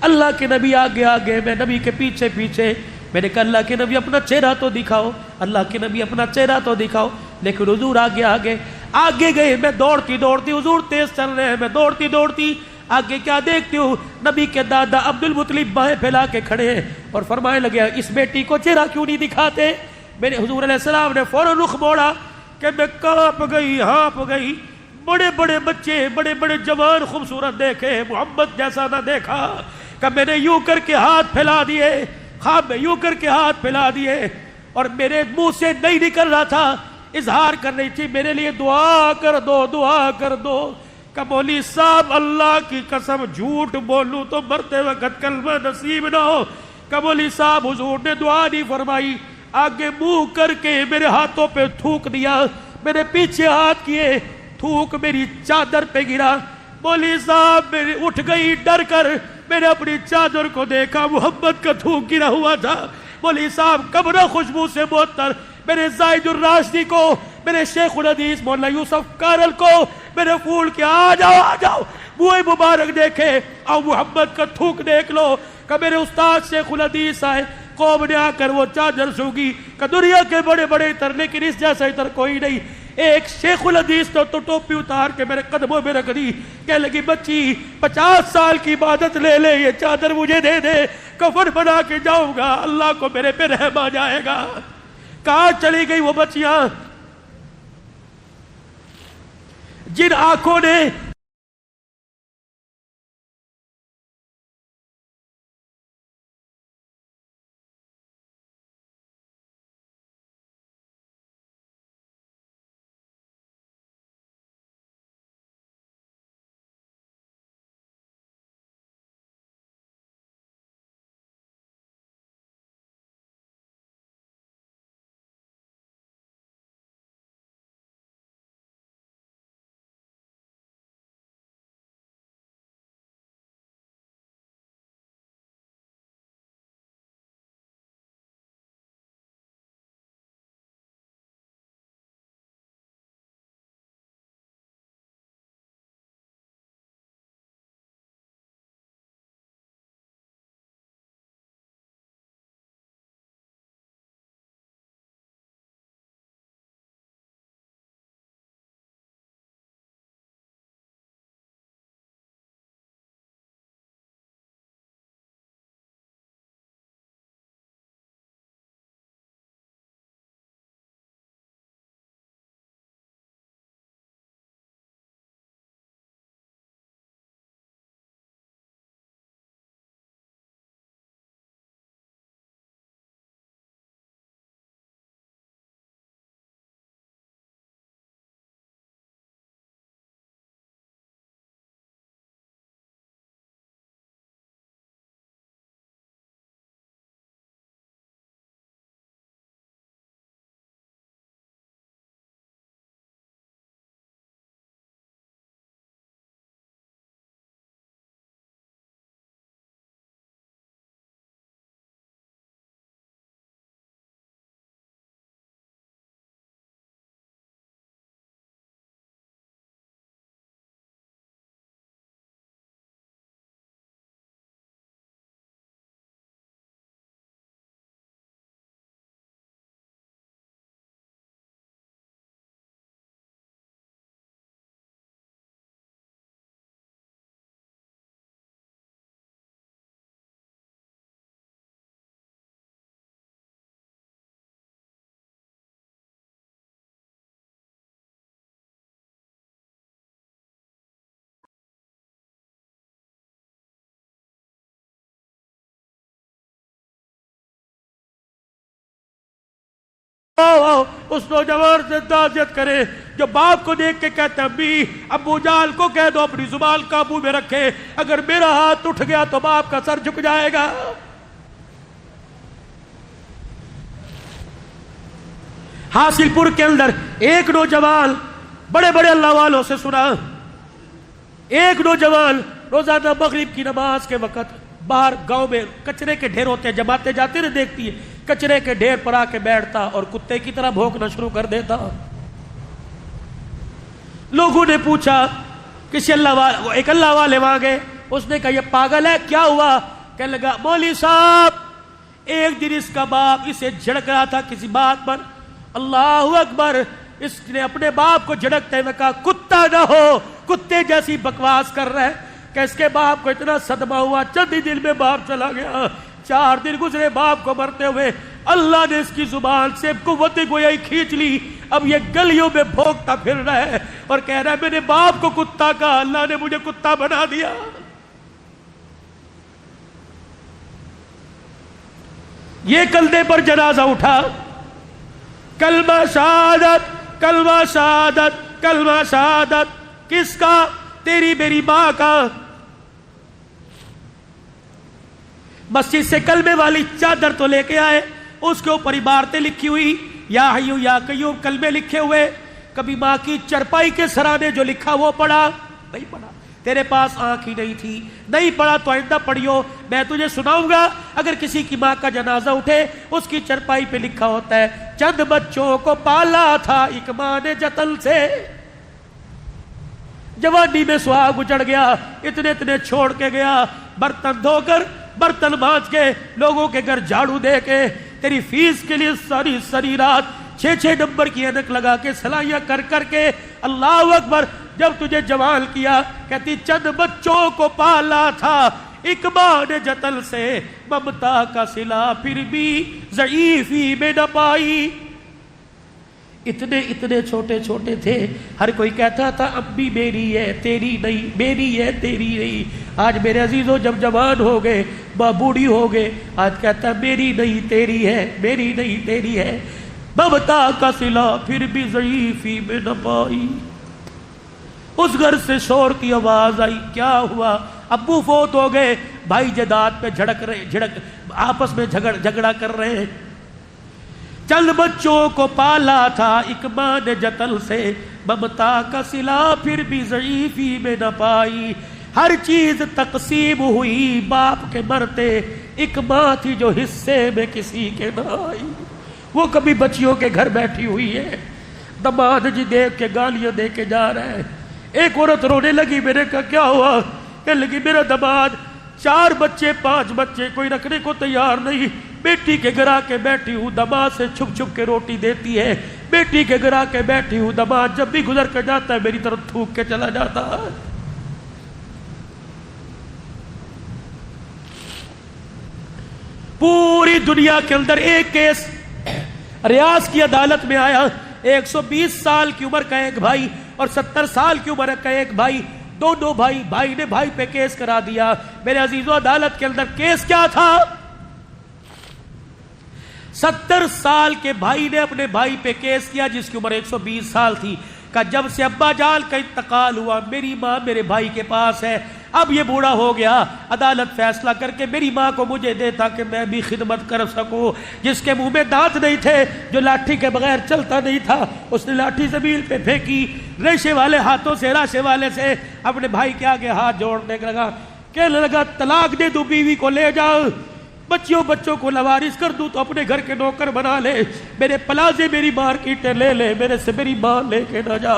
اللہ کے نبی آگے آگے, میں نبی کے پیچھے پیچھے. میں نے کہا اللہ کے نبی اپنا چہرہ تو دکھاؤ, اللہ کے نبی اپنا چہرہ تو دکھاؤ. لیکن حضور آگے آگے آگے گئے. میں دوڑتی دوڑتی, حضور تیز چل رہے ہیں, میں دوڑتی دوڑتی آگے کیا دیکھتی ہوں, نبی کے دادا عبد المطلب بائیں پھیلا کے کھڑے ہیں اور فرمانے لگے اس بیٹی کو چہرہ کیوں نہیں دکھاتے. میرے حضور علیہ السلام نے فوراً رخ موڑا کہ میں کانپ گئی, ہانپ گئی. بڑے بڑے بچے, بڑے بڑے جوان خوبصورت دیکھے, محمد جیسا نہ دیکھا. کہ میں نے یوں کر کے ہاتھ پھیلا دیے, خواب میں یوں کر کے ہاتھ پھیلا دیے اور میرے منہ سے نہیں نکل رہا تھا, اظہار کر رہی تھی میرے لیے دعا کر دو, دعا کر دو. کہ مولوی صاحب اللہ کی قسم جھوٹ بولوں تو مرتے وقت کلمہ نصیب نہ ہو. کہ مولوی صاحب حضور نے دعا نہیں فرمائی, آگے منہ کر کے میرے ہاتھوں پہ تھوک دیا, میرے پیچھے ہاتھ کیے, تھوک میری چادر پہ گرا. مولوی صاحب میری اٹھ گئی ڈر کر, میں نے اپنی چادر کو دیکھا محمد کا تھوک گرا ہوا تھا. مولوی صاحب قبر خوشبو سے معطر, میرے زائد الراشدی کو, میرے شیخ الحدیث مولانا یوسف کارل کو میں نے پھول کیا آ جاؤ آ جاؤ, منہ مبارک دیکھے اور محمد کا تھوک دیکھ لو. کہ میرے استاد شیخ الحدیث آئے, قوم نے آ کر وہ چادر سونگی. کہ دنیا کے بڑے بڑے اتر لیکن اس جیسا اتر کوئی نہیں. ایک شیخ الحدیث تو ٹوپی اتار کے میرے قدموں میں رکھ دی. کہنے لگی بچی 50 سال کی عبادت لے لے, یہ چادر مجھے دے دے, کفن بنا کے جاؤں گا, اللہ کو میرے پہ رحم آ جائے گا. کہاں چلی گئی وہ بچیاں جن آنکھوں نے اس نوجوان سے تعزیت کرے جو باپ کو دیکھ کے کہتا ہے امی ابو جال کو کہہ دو اپنی زبان قابو میں رکھے، اگر میرا ہاتھ اٹھ گیا تو باپ کا سر جھک جائے گا۔ حاصل پور کے اندر ایک نوجوان بڑے بڑے اللہ والوں سے سنا، ایک نوجوان روزانہ مغرب کی نماز کے وقت باہر گاؤں میں کچرے کے ڈھیر ہوتے ہیں، جماعتیں جاتے نہ دیکھتی ہے، کچرے کے ڈھیر پر آ کے بیٹھتا اور کتے کی طرح بھونکنا شروع کر دیتا۔ لوگوں نے پوچھا، کسی ایک اللہ والے وہاں گئے، اس نے کہا یہ پاگل ہے، کیا ہوا؟ کہنے لگا مولوی صاحب ایک دن اس کا باپ اسے جھڑک رہا تھا کسی بات پر، اللہ اکبر، اس نے اپنے باپ کو جھڑکتے ہوئے کہا کتا نہ ہو، کتے جیسی بکواس کر رہے، کہ اس کے باپ کو اتنا صدمہ ہوا، چند ہی دن میں باپ چلا گیا، 4 دن گزرے باپ کو مرتے ہوئے، اللہ نے اس کی زبان سے قوت گویائی کھینچ لی، اب یہ گلیوں میں بھونکتا پھر رہا ہے اور کہہ رہا ہے میں نے باپ کو کتا کہا، اللہ نے مجھے کتا بنا دیا۔ یہ کندھے پر جنازہ اٹھا، کلمہ شہادت کلمہ شہادت کلمہ شہادت، کس کا؟ تیری میری ماں کا۔ مسجد سے کلمے والی چادر تو لے کے آئے، اس کے اوپر عبارتیں لکھی ہوئی، یا حیو یا قیوم، کلمے لکھے ہوئے، کبھی ماں کی چرپائی کے سرانے جو لکھا وہ پڑھا؟ نہیں پڑھا۔ تیرے پاس آنکھ ہی نہیں تھی، نہیں پڑھا تو آئندہ پڑھیو، میں تجھے سناؤں گا۔ اگر کسی کی ماں کا جنازہ اٹھے، اس کی چرپائی پہ لکھا ہوتا ہے چند بچوں کو پالا تھا ایک ماں نے جتن سے، جوانی میں سہاگ اجڑ گیا، اتنے اتنے چھوڑ کے گیا، برتن دھو کر برتن مانج کے، لوگوں کے گھر جھاڑو دے کے، تیری فیس کے لیے ساری ساری رات 6 نمبر کی اینک لگا کے سلائیاں کر کر کے، اللہ اکبر، جب تجھے جوان کیا کہتی چند بچوں کو پالا تھا ایک ماں نے جتن سے، ممتا کا صلہ پھر بھی ضعیفی میں نہ پائی۔ اتنے اتنے چھوٹے چھوٹے تھے، ہر کوئی کہتا تھا امی میری ہے تیری نہیں، میری ہے تیری نہیں۔ آج میرے عزیزوں جب جوان ہو گئے، ماں بوڑھی ہو گئے، آج کہتا میری نہیں تیری ہے، میری نہیں تیری ہے، ممتا کا صلہ پھر بھی ضعیفی میں نہ پائی۔ اس گھر سے شور کی آواز آئی، کیا ہوا؟ ابو فوت ہو گئے، بھائی جداد پہ جھڑک آپس میں جھگڑا کر رہے ہیں۔ چند بچوں کو پالا تھا ایک ماں نے جتن سے، ممتا کا صلہ پھر بھی ضعیفی میں نہ پائی۔ ہر چیز تقسیم ہوئی باپ کے مرتے، ایک ماں تھی جو حصے میں کسی کے نہ آئی۔ وہ کبھی بچیوں کے گھر بیٹھی ہوئی ہے، دماد جی دیکھ کے گالیاں دے کے جا رہے ہیں۔ ایک عورت رونے لگی، میں نے کہا کیا ہوا؟ کہنے لگی میرا دماد 4 بچے 5 بچے کوئی رکھنے کو تیار نہیں، بیٹی کے گھر آ کے بیٹھی ہوں، دماد سے چھپ چھپ کے روٹی دیتی ہے، بیٹی کے گھر آ کے بیٹھی ہوں، دماد جب بھی گزر کر جاتا ہے میری طرف تھوک کے چلا جاتا ہے۔ پوری دنیا کے اندر ایک کیس ریاض کی عدالت میں آیا، 120 سال کی عمر کا ایک بھائی اور 70 سال کی عمر کا ایک بھائی، دونوں بھائی نے بھائی پہ کیس کرا دیا۔ میرے عزیزوں عدالت کے اندر کیس کیا تھا؟ 70 سال کے بھائی نے اپنے بھائی پہ کیس کیا جس کی عمر 120 سال تھی، کہ جب سے ابا جان کا انتقال ہوا میری ماں میرے بھائی کے پاس ہے، اب یہ بوڑھا ہو گیا، عدالت فیصلہ کر کے میری ماں کو مجھے دے تاکہ میں بھی خدمت کر سکوں۔ جس کے منہ میں دانت نہیں تھے، جو لاٹھی کے بغیر چلتا نہیں تھا، اس نے لاٹھی زمین پہ پھینکی، ریشے والے ہاتھوں سے راشے والے سے اپنے بھائی کے آگے ہاتھ جوڑنے لگا، کہنے لگا طلاق دے دو، بیوی کو لے جاؤ، بچوں کو لوارث کر دوں تو اپنے گھر کے نوکر بنا لے، میرے پلازے میری مارکیٹیں لے لے، میرے سے میری ماں لے کے نہ جا۔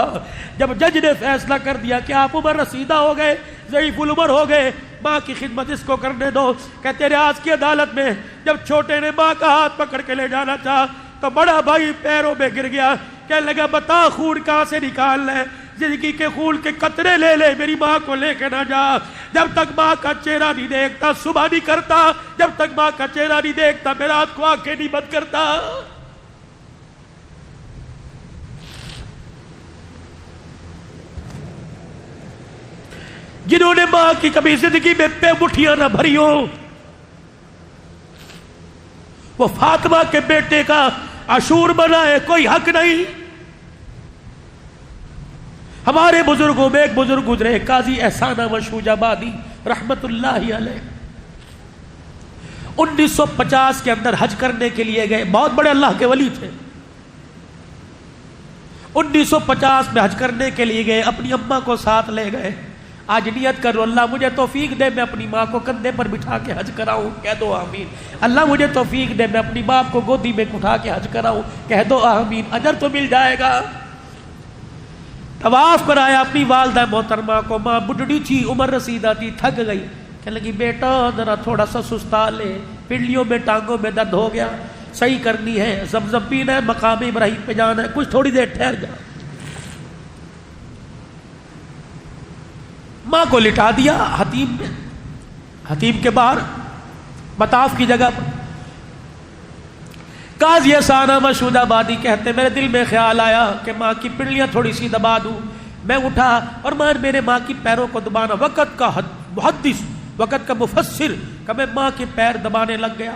جب جج نے فیصلہ کر دیا کہ آپ عمر رسیدہ ہو گئے، ضعیف العمر ہو گئے، ماں کی خدمت اس کو کرنے دو، کہتے ریاض کی عدالت میں جب چھوٹے نے ماں کا ہاتھ پکڑ کے لے جانا چاہا تو بڑا بھائی پیروں میں گر گیا، کہنے لگا بتا خون کہاں سے نکال لے، زندگی کے خون کے قطرے لے لے، میری ماں کو لے کے نہ جا۔ جب تک ماں کا چہرہ نہیں دیکھتا صبح نہیں کرتا، جب تک ماں کا چہرہ نہیں دیکھتا میں رات کو آنکھیں نہیں بند کرتا۔ جنہوں نے ماں کی کبھی زندگی میں پہ مٹھیاں نہ بھری ہوں، وہ فاطمہ کے بیٹے کا عاشور منائے کوئی حق نہیں. ہمارے بزرگوں میں ایک بزرگ گزرے قاضی احسان احمد شوج آبادی رحمت اللہ علیہ. 1950 کے اندر حج کرنے کے لیے گئے. بہت بڑے اللہ کے ولی تھے. 1950 میں حج کرنے کے لیے گئے. اپنی اماں کو ساتھ لے گئے. آج نیت کرو اللہ مجھے توفیق دے میں اپنی ماں کو کندھے پر بٹھا کے حج کراؤں. کہہ دو آمین. اللہ مجھے توفیق دے میں اپنی باپ کو گودی میں اٹھا کے حج کراؤں. کہہ دو آمین. اجر تو مل جائے گا. طواف کرایا اپنی والدہ محترمہ کو. ماں بڈڑی تھی, عمر رسیدہ تھی, تھک گئی. کہنے لگی بیٹا ذرا تھوڑا سا سستا لے, پنڈلیوں میں ٹانگوں میں درد ہو گیا, صحیح کرنی ہے, زمزم پینا ہے, مقام ابراہیم پہ جانا ہے, کچھ تھوڑی دیر ٹھہر جا. ماں کو لٹا دیا حتیم میں, حتیم کے باہر مطاف کی جگہ پر. قاضی احسان احمد شوج آبادی کہتے میرے دل میں خیال آیا کہ ماں کی پنڈلیاں تھوڑی سی دبا دوں. میں اٹھا اور میرے ماں کی پیروں کو دبانا, وقت کا محدث, وقت کا مفسر, کہ میں ماں کے پیر دبانے لگ گیا.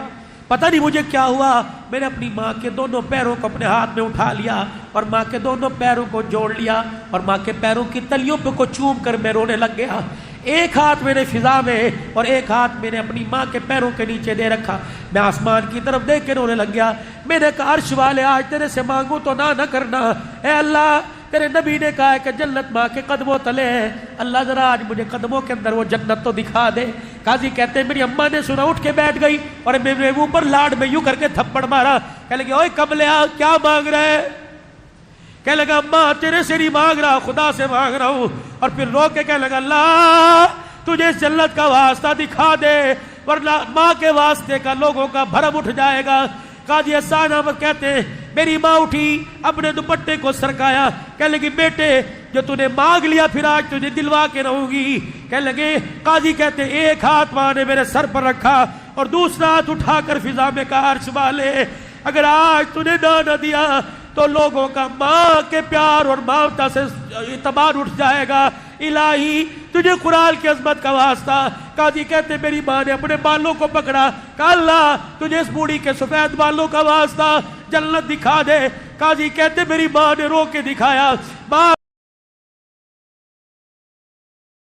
پتہ نہیں مجھے کیا ہوا, میں نے اپنی ماں کے دونوں پیروں کو اپنے ہاتھ میں اٹھا لیا اور ماں کے دونوں پیروں کو جوڑ لیا اور ماں کے پیروں کی تلیوں پہ کو چوم کر میں رونے لگ گیا. ایک ہاتھ میں نے فضا میں اور ایک ہاتھ میں نے اپنی ماں کے پیروں کے نیچے دے رکھا. میں آسمان کی طرف دیکھ کے رونے لگ گیا. میں نے کہا عرش والے آج تیرے سے مانگوں تو نہ کرنا. اے اللہ تیرے نبی نے کہا ہے کہ جنت ماں کے قدموں تلے ہے. اللہ ذرا آج مجھے قدموں کے اندر وہ جنت تو دکھا دے. قاضی کہتے ہیں میری اماں نے سنا, اٹھ کے بیٹھ گئی اور میرے منہ پر لاڈ میں یوں کر کے تھپڑ مارا. کہنے لگے اوے کملیا کیا مانگ رہے؟ کہنے لگا اماں تیرے سے نہیں مانگ رہا, خدا سے مانگ رہا ہوں. اور پھر رو کے کہنے لگا اللہ تجھے اس جنت کا واسطہ دکھا دے ورنہ ماں کے واسطے کا لوگوں کا بھرم اٹھ جائے گا. قاضی احسان احمد کہتے ہیں میری ماں اٹھی, اپنے دوپٹے کو سرکایا. کہنے لگی بیٹے جو تو نے مانگ لیا پھر آج تجھے دلوا کے رہوں گی. کہنے لگے قاضی کہتے ایک ہاتھ ماں نے میرے سر پر رکھا اور دوسرا ہاتھ اٹھا کر فضا میں کہا عرش والے اگر آج تو نے نہ دیا تو لوگوں کا ماں کے پیار اور ممتا سے اعتبار اٹھ جائے گا. الہی تجھے قرآن کی عظمت کا واسطہ. قاضی کہتے میری ماں نے اپنے بالوں کو پکڑا, کہا اللہ تجھے اس بوڑھی کے سفید بالوں کا واسطہ جنت دکھا دے. قاضی کہتے میری ماں نے رو کے دکھایا. ماں